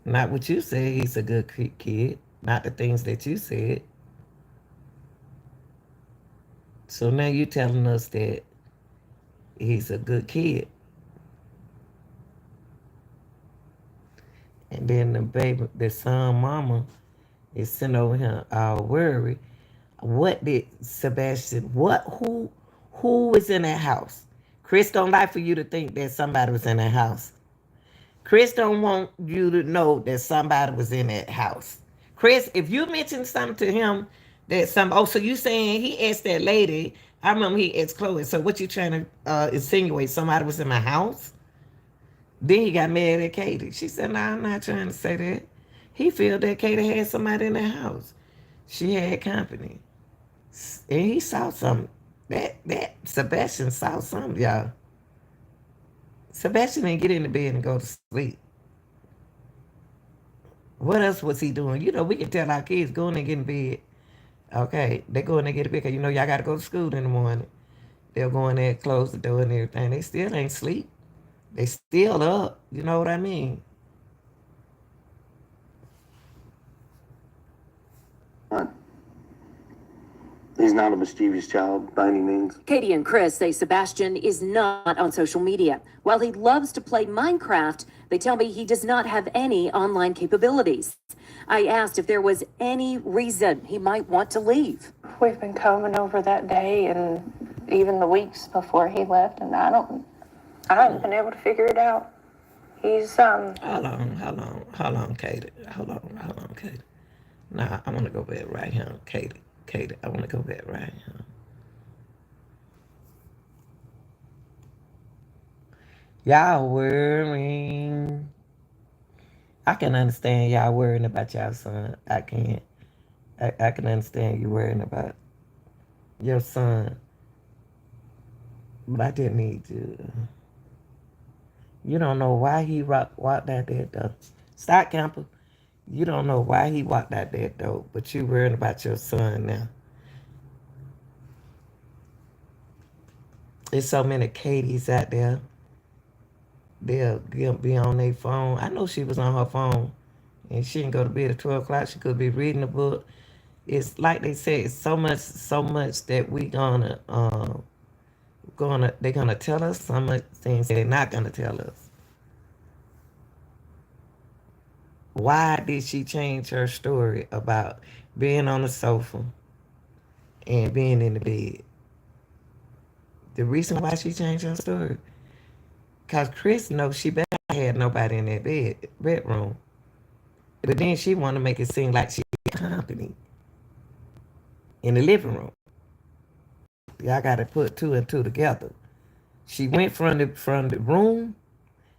Not what you say. He's a good kid. Not the things that you said. So now you're telling us that he's a good kid. And then the baby, the son mama is sitting over here all worried. What did Sebastian, who was in that house? Chris don't like for you to think that somebody was in that house. Chris don't want you to know that somebody was in that house. Chris, if you mention something to him that so you saying he asked that lady, I remember he asked Chloe, so what you trying to insinuate somebody was in my house? Then he got mad at Katie. She said, no, I'm not trying to say that. He feel that Katie had somebody in the house. She had company. And he saw something. That Sebastian saw something, y'all. Sebastian didn't get into bed and go to sleep. What else was he doing? You know, we can tell our kids go in and get in bed. Okay, they go in and get in bed because you know y'all got to go to school in the morning. They'll go in there, close the door and everything. They still ain't sleep. They still up. You know what I mean? He's not a mischievous child by any means. Katie and Chris say Sebastian is not on social media. While he loves to play Minecraft, they tell me he does not have any online capabilities. I asked if there was any reason he might want to leave. We've been coming over that day and even the weeks before he left, and I haven't been able to figure it out. He's Hold on, Katie. Hold on, Katie. Nah, I want to go back right here, Katie. I want to go back right here. Y'all worrying. I can understand y'all worrying about y'all son. I can understand you worrying about your son. But I didn't need you. You don't know why he walked out that door. Stop, Camper. You don't know why he walked out that door, but you worrying about your son now. There's so many Katies out there. They'll be on their phone. I know she was on her phone, and she didn't go to bed at 12 o'clock. She could be reading a book. It's like they say, it's so much that they're gonna tell us so much things they're not gonna tell us. Why did she change her story about being on the sofa and being in the bed? The reason why she changed her story, because Chris knows she better not had nobody in that bedroom. But then she want to make it seem like she had company in the living room. Y'all got to put two and two together. She went from the room.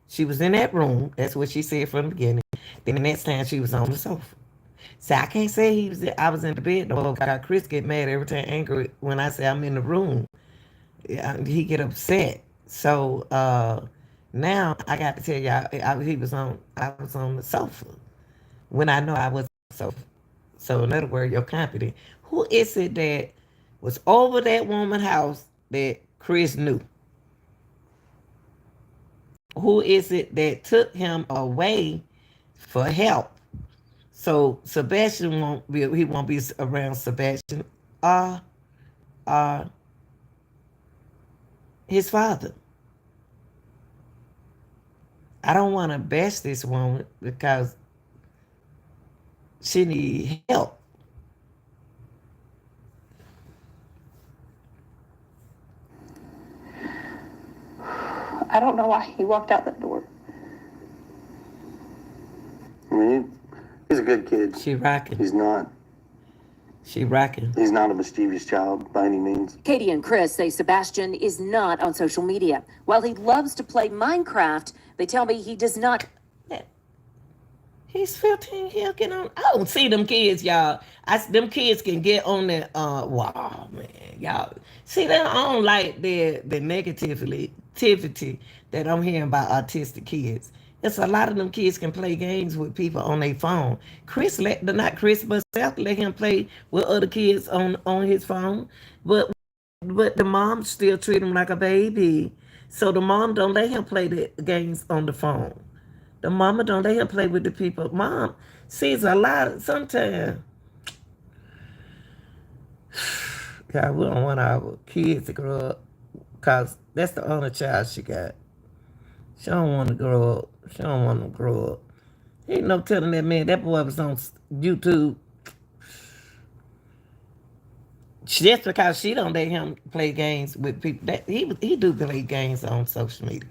She was in that room. That's what she said from the beginning. Then the next time she was on the sofa. So I can't say I was in the bed. No, Chris get mad every time, angry when I say I'm in the room. He get upset. So now I got to tell y'all, I was on the sofa when I know I was on the sofa. So in other words, your company. Who is it that was over that woman's house that Chris knew? Who is it that took him away for help? So Sebastian won't be around Sebastian his father. I don't want to bash this woman because she need help. I don't know why he walked out that door. I mean, he's a good kid. She rocking. He's not. She rocking. He's not a mischievous child by any means. Katie and Chris say Sebastian is not on social media. While he loves to play Minecraft, they tell me he does not. He's 15. He'll get on. I don't see them kids, y'all. Them kids can get on that. Wow, man, y'all. See, I don't like the negativity that I'm hearing about autistic kids. It's a lot of them kids can play games with people on their phone. Not Chris, but Seth let him play with other kids on his phone. But the mom still treat him like a baby. So the mom don't let him play the games on the phone. The mama don't let him play with the people. Mom sees a lot sometimes. God, we don't want our kids to grow up because that's the only child she got. She don't want to grow up. She don't want to grow up. Ain't no telling that man. That boy was on YouTube just because she don't let him play games with people. That he do play games on social media,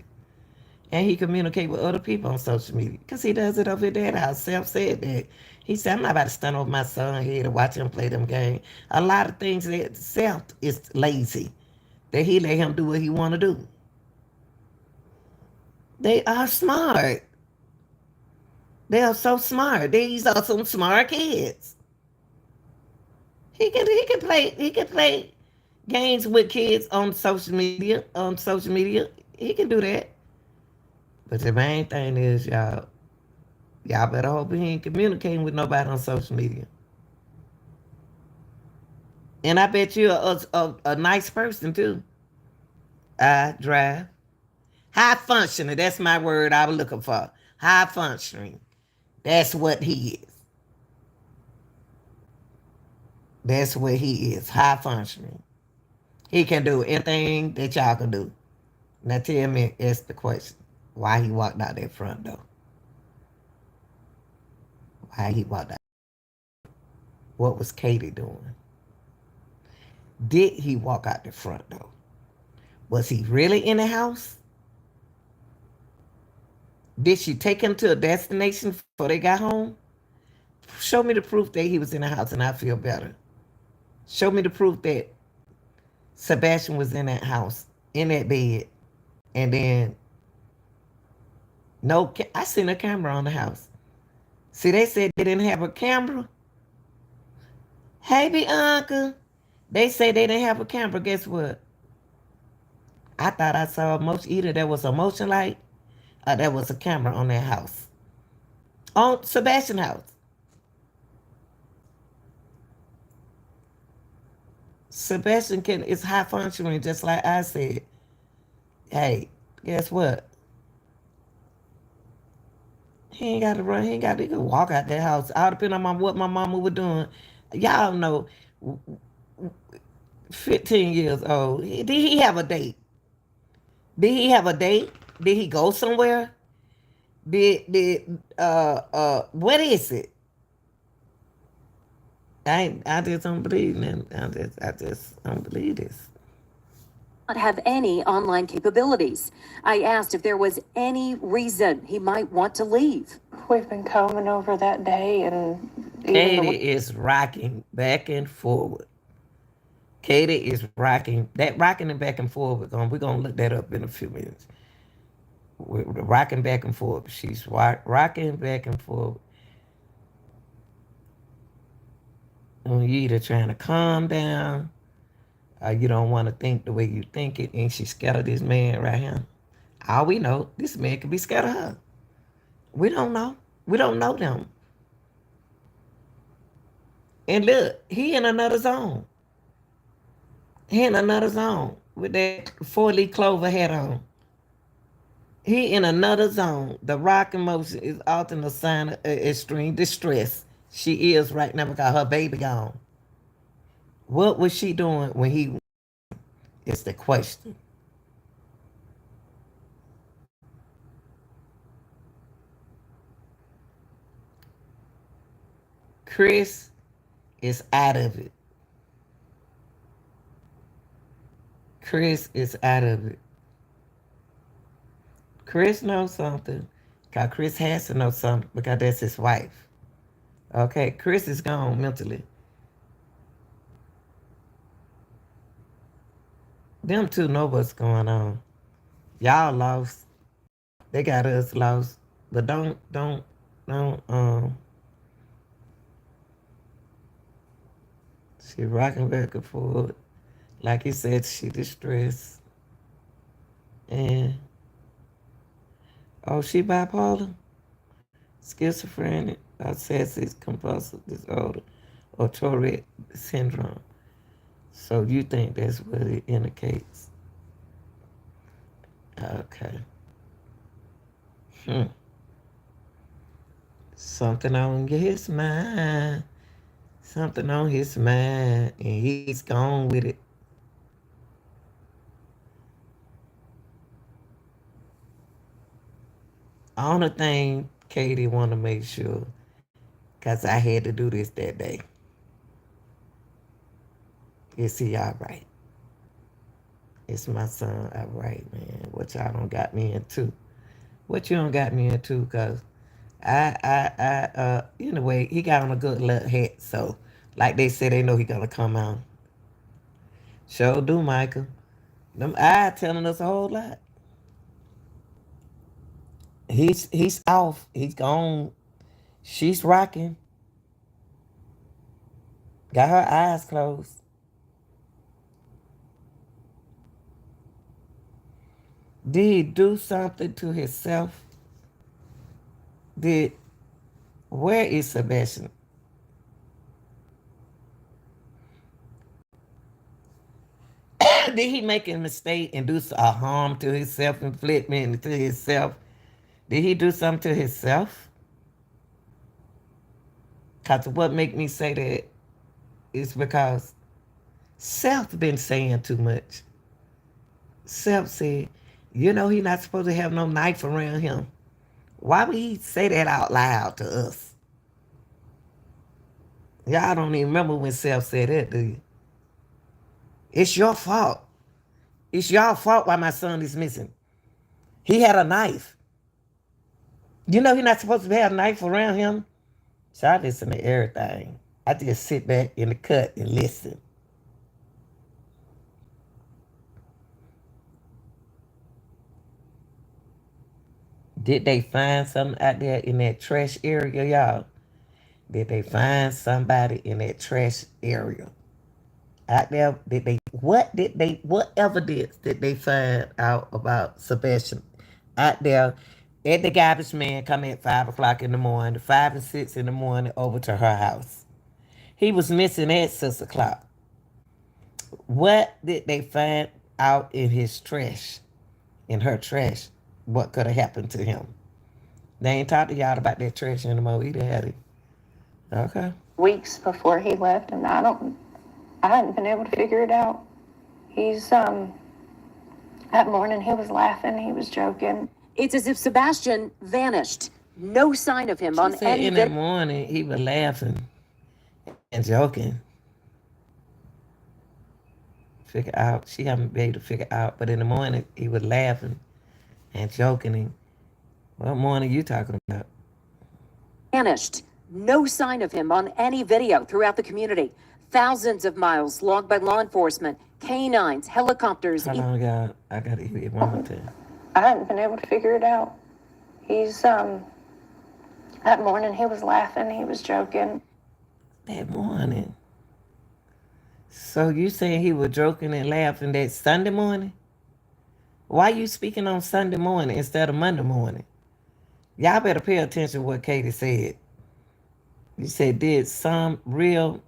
and he communicate with other people on social media because he does it over there. How Self said that. He said, "I'm not about to stand over my son here to watch him play them games." A lot of things that Self is lazy. That he let him do what he want to do. They are smart. They are so smart. These are some smart kids. He can play games with kids on social media. On social media, he can do that. But the main thing is, y'all better hope he ain't communicating with nobody on social media. And I bet you a nice person too. I drive high functioning. That's my word I was looking for. High functioning. That's what he is. That's what he is. High functioning. He can do anything that y'all can do. Now tell me, ask the question. Why he walked out that front door? Why he walked out? What was Katie doing? Did he walk out the front door? Was he really in the house? Did she take him to a destination before they got home? Show me the proof that he was in the house and I feel better. Show me the proof that Sebastian was in that house, in that bed, and then no, I seen a camera on the house. See, they said they didn't have a camera. Hey, Bianca. They say they didn't have a camera. Guess what? I thought I saw a motion. Either there was a motion light or there was a camera on that house. On Sebastian's house. Sebastian is high functioning, just like I said. Hey, guess what? He ain't got to run. He can walk out that house. All depending on what my mama was doing. Y'all know, 15 years old. Did he have a date? Did he have a date? Did he go somewhere? What is it? I just don't believe it. I just don't believe this. Not have any online capabilities. I asked if there was any reason he might want to leave. We've been coming over that day, and Katie is rocking back and forward. Katie is rocking and back and forward. We're gonna look that up in a few minutes. We're rocking back and forth. She's rocking back and forth. And you either trying to calm down or you don't want to think the way you think it, and she's scared of this man right here. All we know, this man could be scared of her. We don't know. We don't know them. And look, he in another zone. He in another zone with that 4-leaf clover hat on. He in another zone. The rock emotion is often a sign of extreme distress. She is right now because her baby gone. What was she doing when he? Is the question. Chris is out of it. Chris is out of it. Chris knows something. Because Chris has to know something because that's his wife. Okay, Chris is gone mentally. Them two know what's going on. Y'all lost. They got us lost. But don't, she rocking back and forth. Like he said, she distressed. And, oh, she bipolar? Schizophrenic, obsessive compulsive disorder, or Tourette syndrome. So you think that's what it indicates? Okay. Hmm. Something on his mind. Something on his mind. And he's gone with it. Only thing Katie want to make sure, because I had to do this that day. Is he all right? Is my son all right, man? What y'all don't got me into? What you don't got me into? Because anyway, he got on a good little hat. So, like they said, they know he going to come out. Sure do, Michael. Them eyes telling us a whole lot. He's off. He's gone. She's rocking. Got her eyes closed. Did he do something to himself? Where is Sebastian? Did he make a mistake and do a harm to himself, inflictment to himself? Did he do something to himself? Because what make me say that is because Self been saying too much. Self said, he not supposed to have no knife around him. Why would he say that out loud to us? Y'all don't even remember when Self said that, do you? It's your fault. It's your fault why my son is missing. He had a knife. He not supposed to have a knife around him. So I listen to everything. I just sit back in the cut and listen. Did they find something out there in that trash area, y'all? Did they find somebody in that trash area? Out there, what evidence did they find out about Sebastian? Out there, at the garbage man coming at 5 o'clock in the morning, 5 and 6 in the morning over to her house. He was missing at 6 o'clock. What did they find out in his trash, in her trash? What could have happened to him? They ain't talked to y'all about that trash anymore either, had he? Okay. Weeks before he left, and I hadn't been able to figure it out. He's, that morning he was laughing, he was joking. It's as if Sebastian vanished. No sign of him She on said any in the morning he was laughing and joking. Figure out. She haven't been able to figure out, but in the morning he was laughing and joking. What morning you talking about? Vanished. No sign of him on any video throughout the community. Thousands of miles logged by law enforcement, canines, helicopters. How long, y'all? I got to hear it one more time. I hadn't been able to figure it out. He's, that morning he was laughing, he was joking. That morning. So you saying he was joking and laughing that Sunday morning? Why you speaking on Sunday morning instead of Monday morning? Y'all better pay attention to what Katie said. You said, did some real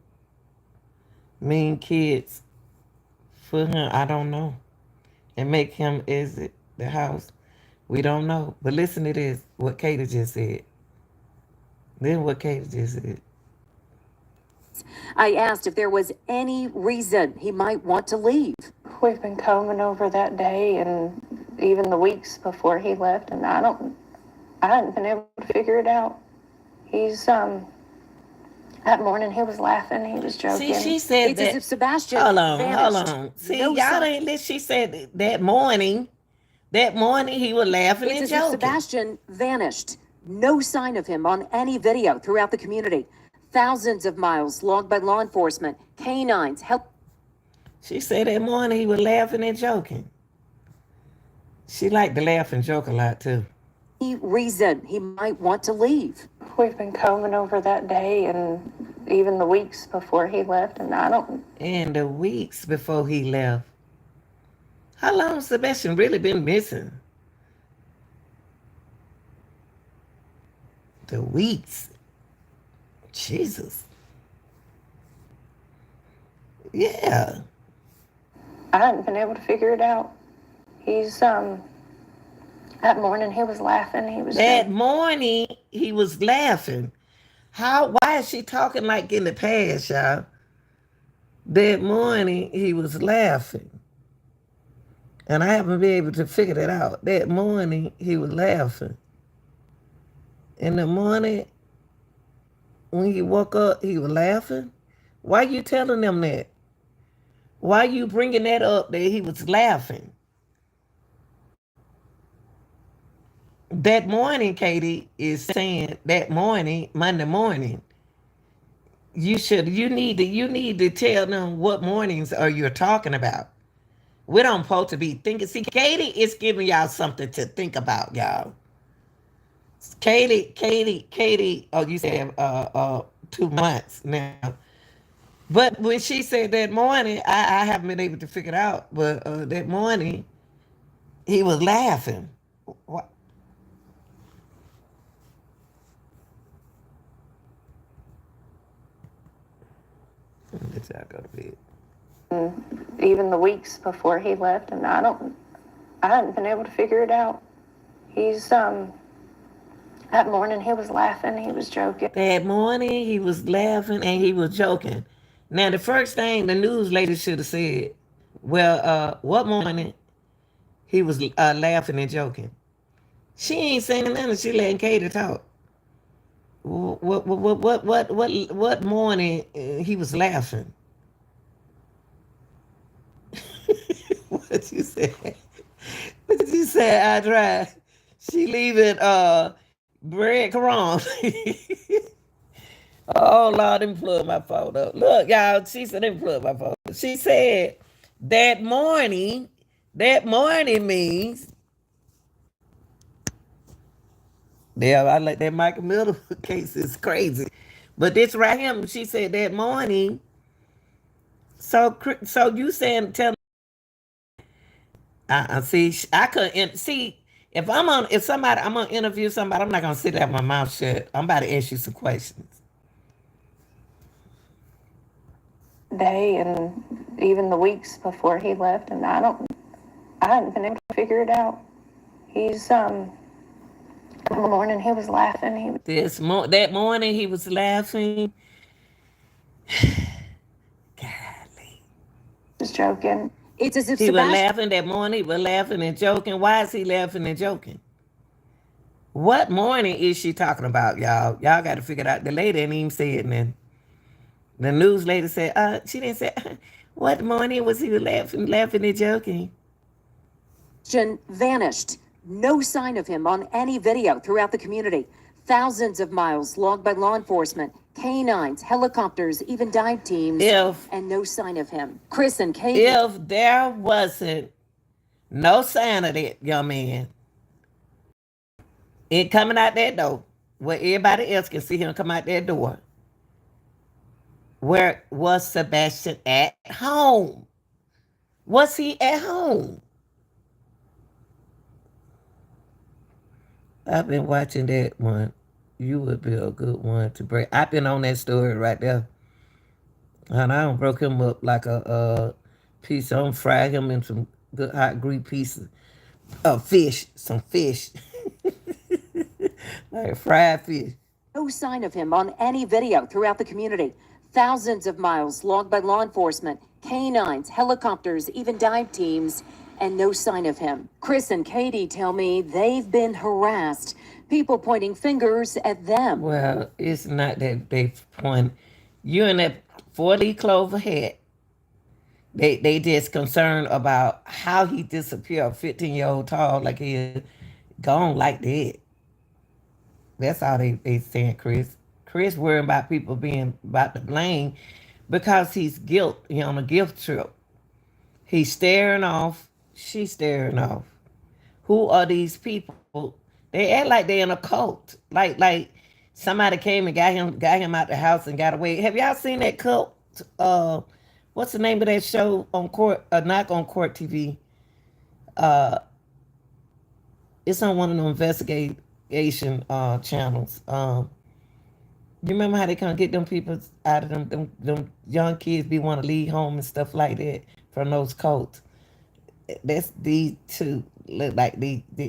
mean kids for him? I don't know. And make him exit the house? We don't know. But listen to this, what Katie just said. Then what Katie just said. I asked if there was any reason he might want to leave. We've been combing over that day and even the weeks before he left, and I hadn't been able to figure it out. He's, that morning he was laughing, he was joking. See, she said It's that. as if Sebastian Hold vanished. on. See, No y'all sign- ain't listen. She said that morning he was laughing It's and as if joking. Sebastian vanished. No sign of him on any video throughout the community. Thousands of miles logged by law enforcement, canines, She said that morning he was laughing and joking. She liked to laugh and joke a lot too. any reason he might want to leave. We've been combing over that day and even the weeks before he left, and And the weeks before he left. How long Sebastian really been missing? The weeks. Jesus. Yeah. I hadn't been able to figure it out. He's, That morning he was laughing. He was That joking. morning he was laughing. Why is she talking like in the past, y'all? That morning he was laughing. And I haven't been able to figure that out. That morning he was laughing. In the morning when he woke up, he was laughing. Why you telling them that? Why you bringing that up that he was laughing? That morning, Katie is saying that morning, Monday morning. You need to tell them what mornings are you talking about. We don't supposed to be thinking. See, Katie is giving y'all something to think about, y'all. Katie. Oh, you said 2 months now. But when she said that morning, I haven't been able to figure it out. But that morning, he was laughing. What? Let y'all go to bed. Even the weeks before he left, and I hadn't been able to figure it out. He's that morning he was laughing. He was joking. That morning, he was laughing and he was joking. Now, the first thing the news lady should have said, well, what morning he was laughing and joking. She ain't saying nothing. She letting Katie talk. What morning he was laughing? What you say? What you say? I tried. She leaving bread crumbs. Oh Lord, let me plug my phone up. Look, y'all, she said, let me plug my phone up. She said that morning means, yeah, I like that Michael Miller case is crazy. But this right here, she said that morning. So you saying tell see I couldn't see if I'm gonna interview somebody, I'm not gonna sit there with my mouth shut. I'm about to ask you some questions. Day and even the weeks before he left, and I hadn't been able to figure it out. He's that morning he was laughing. He That morning he was laughing. Golly. was joking. It's as if He was Sebastian. laughing that morning. He was laughing and joking. Why is he laughing and joking? What morning is she talking about, y'all? Y'all got to figure it out. The lady didn't even say it. And then the news lady said, she didn't say, what morning was he laughing and joking? Vanished. No sign of him on any video throughout the community. Thousands of miles logged by law enforcement, canines, helicopters, even dive teams, and no sign of him. Chris and Katie. If there wasn't no sign of that young man, it coming out that door, where everybody else can see him come out that door, where was Sebastian at home? Was he at home? I've been watching that one. You would be a good one to break. I've been on that story right there. And I done broke him up like a piece. I done fried him in some good hot grease pieces of fish, some fish. Like fried fish. No sign of him on any video throughout the community. Thousands of miles logged by law enforcement, canines, helicopters, even dive teams, and no sign of him. Chris and Katie tell me they've been harassed. People pointing fingers at them. Well, it's not that they point. You in that 4-leaf clover hat. They just concerned about how he disappeared, 15-year-old tall, like he gone like that. That's all they saying, Chris. Chris worrying about people being about to blame because he's guilt. He on a guilt trip. He's staring off. She's staring off. Who are these people? They act like they in a cult. Like somebody came and got him out the house and got away. Have y'all seen that cult? What's the name of that show on court? Not on court TV. It's on one of the investigation channels. You remember how they can't get them people out of them young kids be want to leave home and stuff like that from those cults? That's these two. look like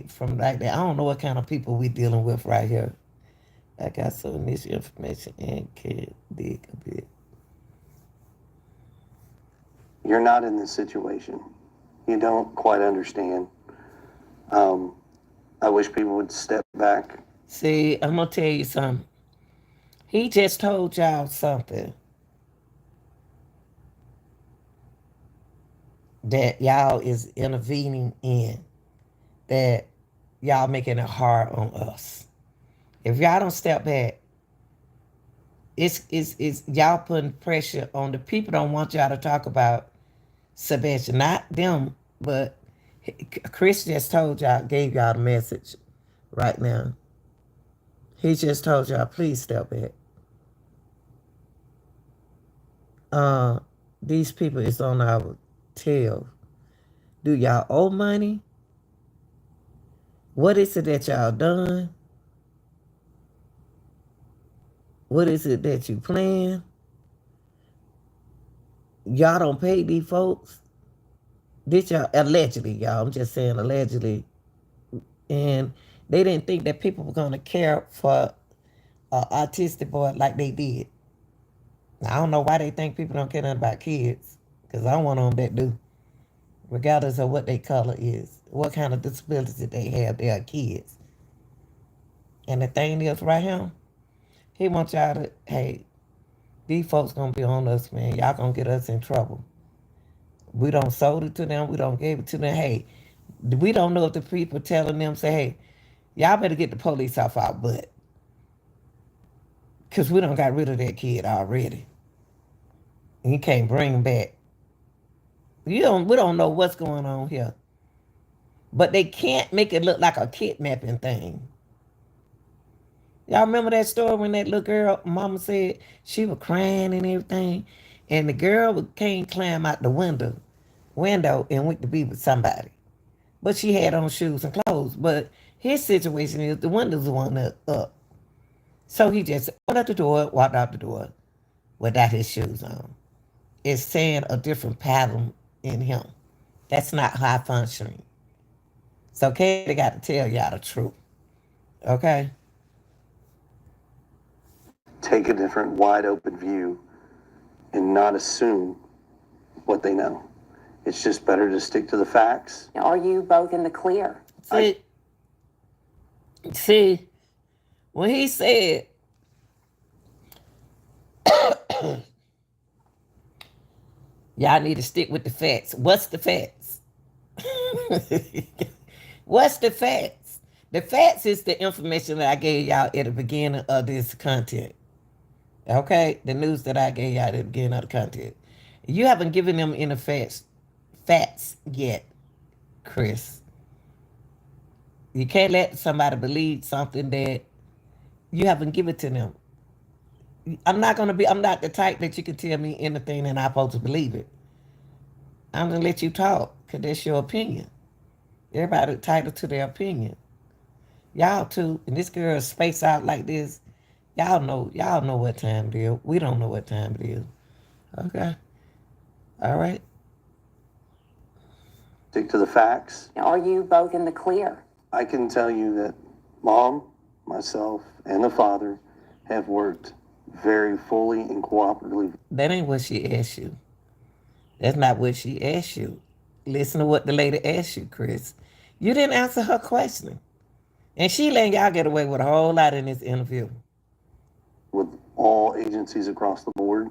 from like that. I don't know what kind of people we dealing with right here. I got some of this information and can dig a bit. You're not in this situation. You don't quite understand. I wish people would step back. See, I'm gonna tell you something. He just told y'all something that y'all is intervening in, that y'all making it hard on us. If y'all don't step back, it's y'all putting pressure on the people. Don't want y'all to talk about Sebastian, not them, but Chris just told y'all, gave y'all the message right now. He just told y'all, please step back. These people is on our tail. Do y'all owe money? What is it that y'all done? What is it that you plan? Y'all don't pay these folks. Did y'all, allegedly, y'all, I'm just saying allegedly. And they didn't think that people were going to care for an autistic boy like they did. I don't know why they think people don't care nothing about kids, because I don't want them that do. Regardless of what their color is, what kind of disability they have, they are kids. And the thing is right here, he wants y'all to, hey, these folks gonna be on us, man. Y'all gonna get us in trouble. We don't sold it to them. We don't gave it to them. Hey, we don't know if the people telling them, say, hey, y'all better get the police off our butt. Because we don't got rid of that kid already. And you can't bring him back. We don't know what's going on here. But they can't make it look like a kidnapping thing. Y'all remember that story when that little girl, mama said she was crying and everything, and the girl can't climb out the window and went to be with somebody. But she had on shoes and clothes. But his situation is the window's the one that's up. So he just walked out the door without his shoes on. It's saying a different pattern in him. That's not high functioning. So Katie got to tell y'all the truth. Okay? Take a different, wide open view and not assume what they know. It's just better to stick to the facts. Are you both in the clear? See, when he said, y'all need to stick with the facts. What's the facts? What's the facts? The facts is the information that I gave y'all at the beginning of this content. Okay? The news that I gave y'all at the beginning of the content. You haven't given them any facts yet, Chris. You can't let somebody believe something that you haven't given to them. I'm not the type that you can tell me anything and I'm supposed to believe it. I'm going to let you talk because that's your opinion. Everybody entitled to their opinion. Y'all too, and this girl space out like this, y'all know what time it is. We don't know what time it is. Okay? All right? Stick to the facts. Are you both in the clear? I can tell you that Mom, myself, and the father have worked very fully and cooperatively. That ain't what she asked you. That's not what she asked you. Listen to what the lady asked you, Chris. You didn't answer her question. And she letting y'all get away with a whole lot in this interview. With all agencies across the board.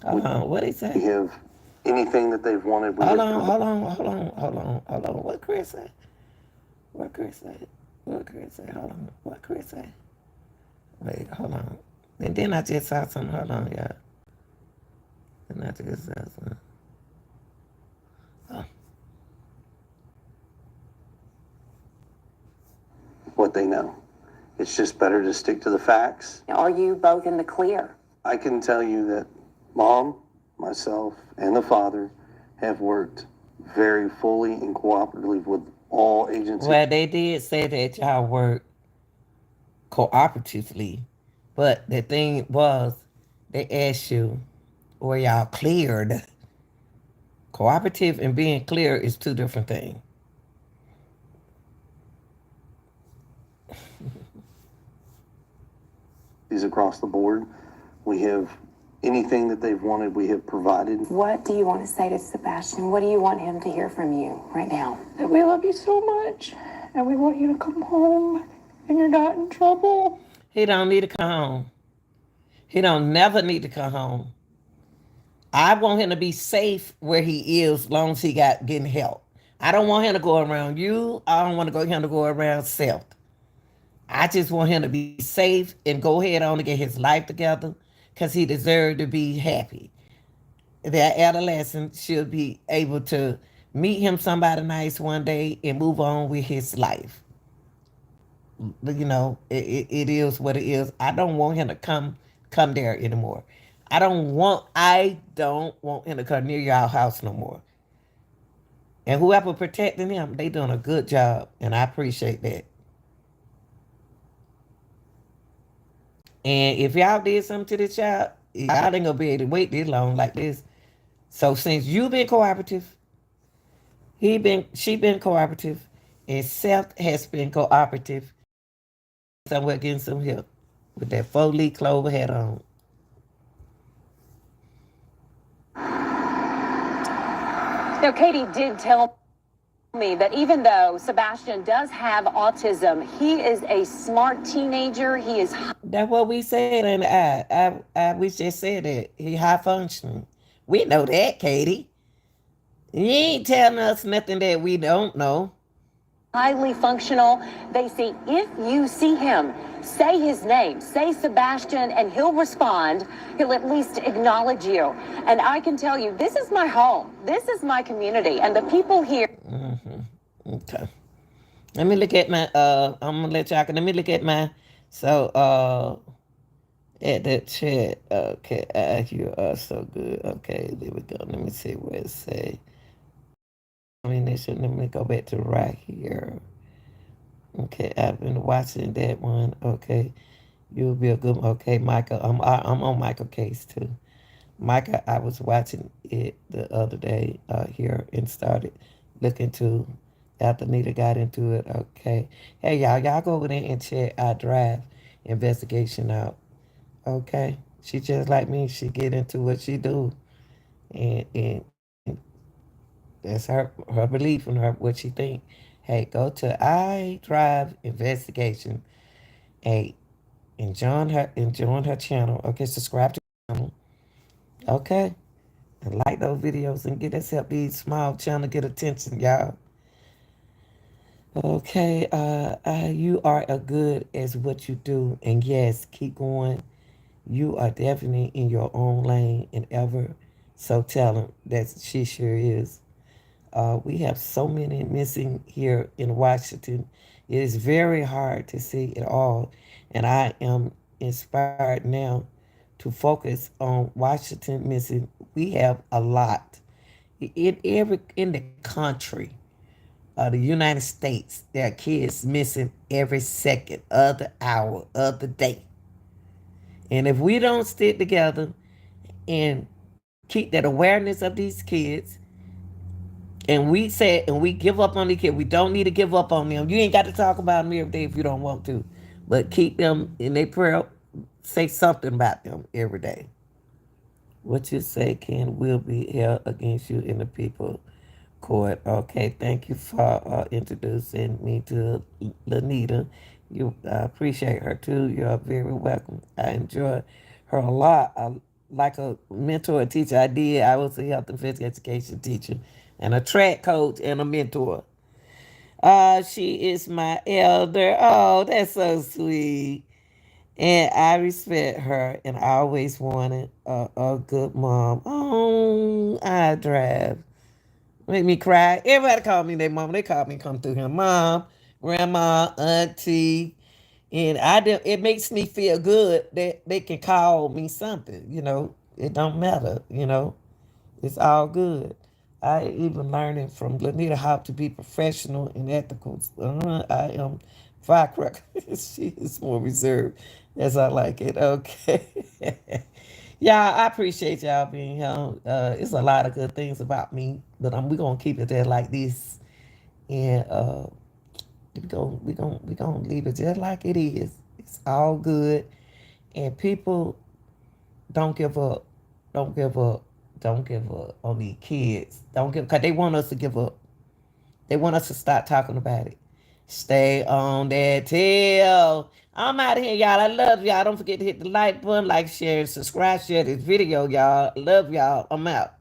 Hold on, what did he We say? have anything that they've wanted. Hold on. What Chris say? What Chris say? Hold on. What Chris say? Wait, hold on. And then I just saw something. Hold on, y'all. Then I just saw something. Oh. What they know. It's just better to stick to the facts. Are you both in the clear? I can tell you that Mom, myself, and the father have worked very fully and cooperatively with all agencies. Well, they did say that y'all work cooperatively, but the thing was, they asked you, were y'all cleared? Cooperative and being clear is two different things. He's across the board. We have anything that they've wanted, we have provided. What do you want to say to Sebastian? What do you want him to hear from you right now? That we love you so much, and we want you to come home, and you're not in trouble. He don't need to come home. He don't never need to come home. I want him to be safe where he is, as long as he getting help. I don't want him to go around you. I don't want him to go around Seth. I just want him to be safe and go ahead on to get his life together, because he deserves to be happy. That adolescent should be able to meet him somebody nice one day and move on with his life. You know, it is what it is. I don't want him to come there anymore. I don't want him to come near your house no more. And whoever protecting him, they doing a good job, and I appreciate that. And if y'all did something to this child, y'all ain't gonna be able to wait this long like this. So since you been cooperative, she been cooperative, and Seth has been cooperative. Somewhere getting some help with that 4-leaf clover hat on. Now, Katie did tell me that even though Sebastian does have autism, he is a smart teenager. He is. That's what we said, and we just said that he high functioning. We know that, Katie. You ain't telling us nothing that we don't know. Highly functional. They say if you see him, say his name, say Sebastian, and he'll respond. He'll at least acknowledge you. And I can tell you, this is my home. This is my community. And the people here. Mm-hmm. Okay. Let me look at my, I'm going to let y'all, let me look at my, at the chat. Okay, you are so good. Okay, there we go. Let me see what it say. Let me go back to right here. Okay, I've been watching that one. Okay, you'll be a good. Okay, Micah, I'm on Michael case too. Micah, I was watching it the other day here and started looking to after Nita got into it. Okay, hey y'all go over there and check our drive investigation out. Okay, she just like me. She get into what she do, and that's her belief and her what she think. Hey, go to I Drive Investigation. Hey, and join her channel. Okay, subscribe to the channel. Okay, and like those videos and get us help these small channel get attention, y'all. Okay, you are a good as what you do, and yes, keep going. You are definitely in your own lane and ever so talented. That she sure is. We have so many missing here in Washington. It is very hard to see it all. And I am inspired now to focus on Washington missing. We have a lot. In the country, the United States, there are kids missing every second of the hour of the day. And if we don't stick together and keep that awareness of these kids, and we give up on the kids. We don't need to give up on them. You ain't got to talk about them every day if you don't want to. But keep them in their prayer. Say something about them every day. What you say can will be held against you in the people court. Okay, thank you for introducing me to Lanita. I appreciate her too. You're very welcome. I enjoy her a lot. I like a mentor, a teacher. I was a health and physical education teacher and a track coach and a mentor. She is my elder. Oh, that's so sweet. And I respect her, and I always wanted a good mom. Oh, I drive. Make me cry. Everybody call me their mama. They call me come through here. Mom, grandma, auntie. And it makes me feel good that they can call me something, It don't matter, It's all good. I even learning from Lanita how to be professional and ethical. I am firecracker. She is more reserved. As I like it. Okay. Yeah, I appreciate y'all being here. It's a lot of good things about me, but we're gonna keep it there like this, and we gonna leave it just like it is. It's all good, And people don't give up. Don't give up. Don't give up on these kids. Don't give, because they want us to give up. They want us to stop talking about it. Stay on that tail. I'm out of here, y'all. I love y'all. Don't forget to hit the like button, like, share, subscribe, share this video, y'all. Love y'all. I'm out.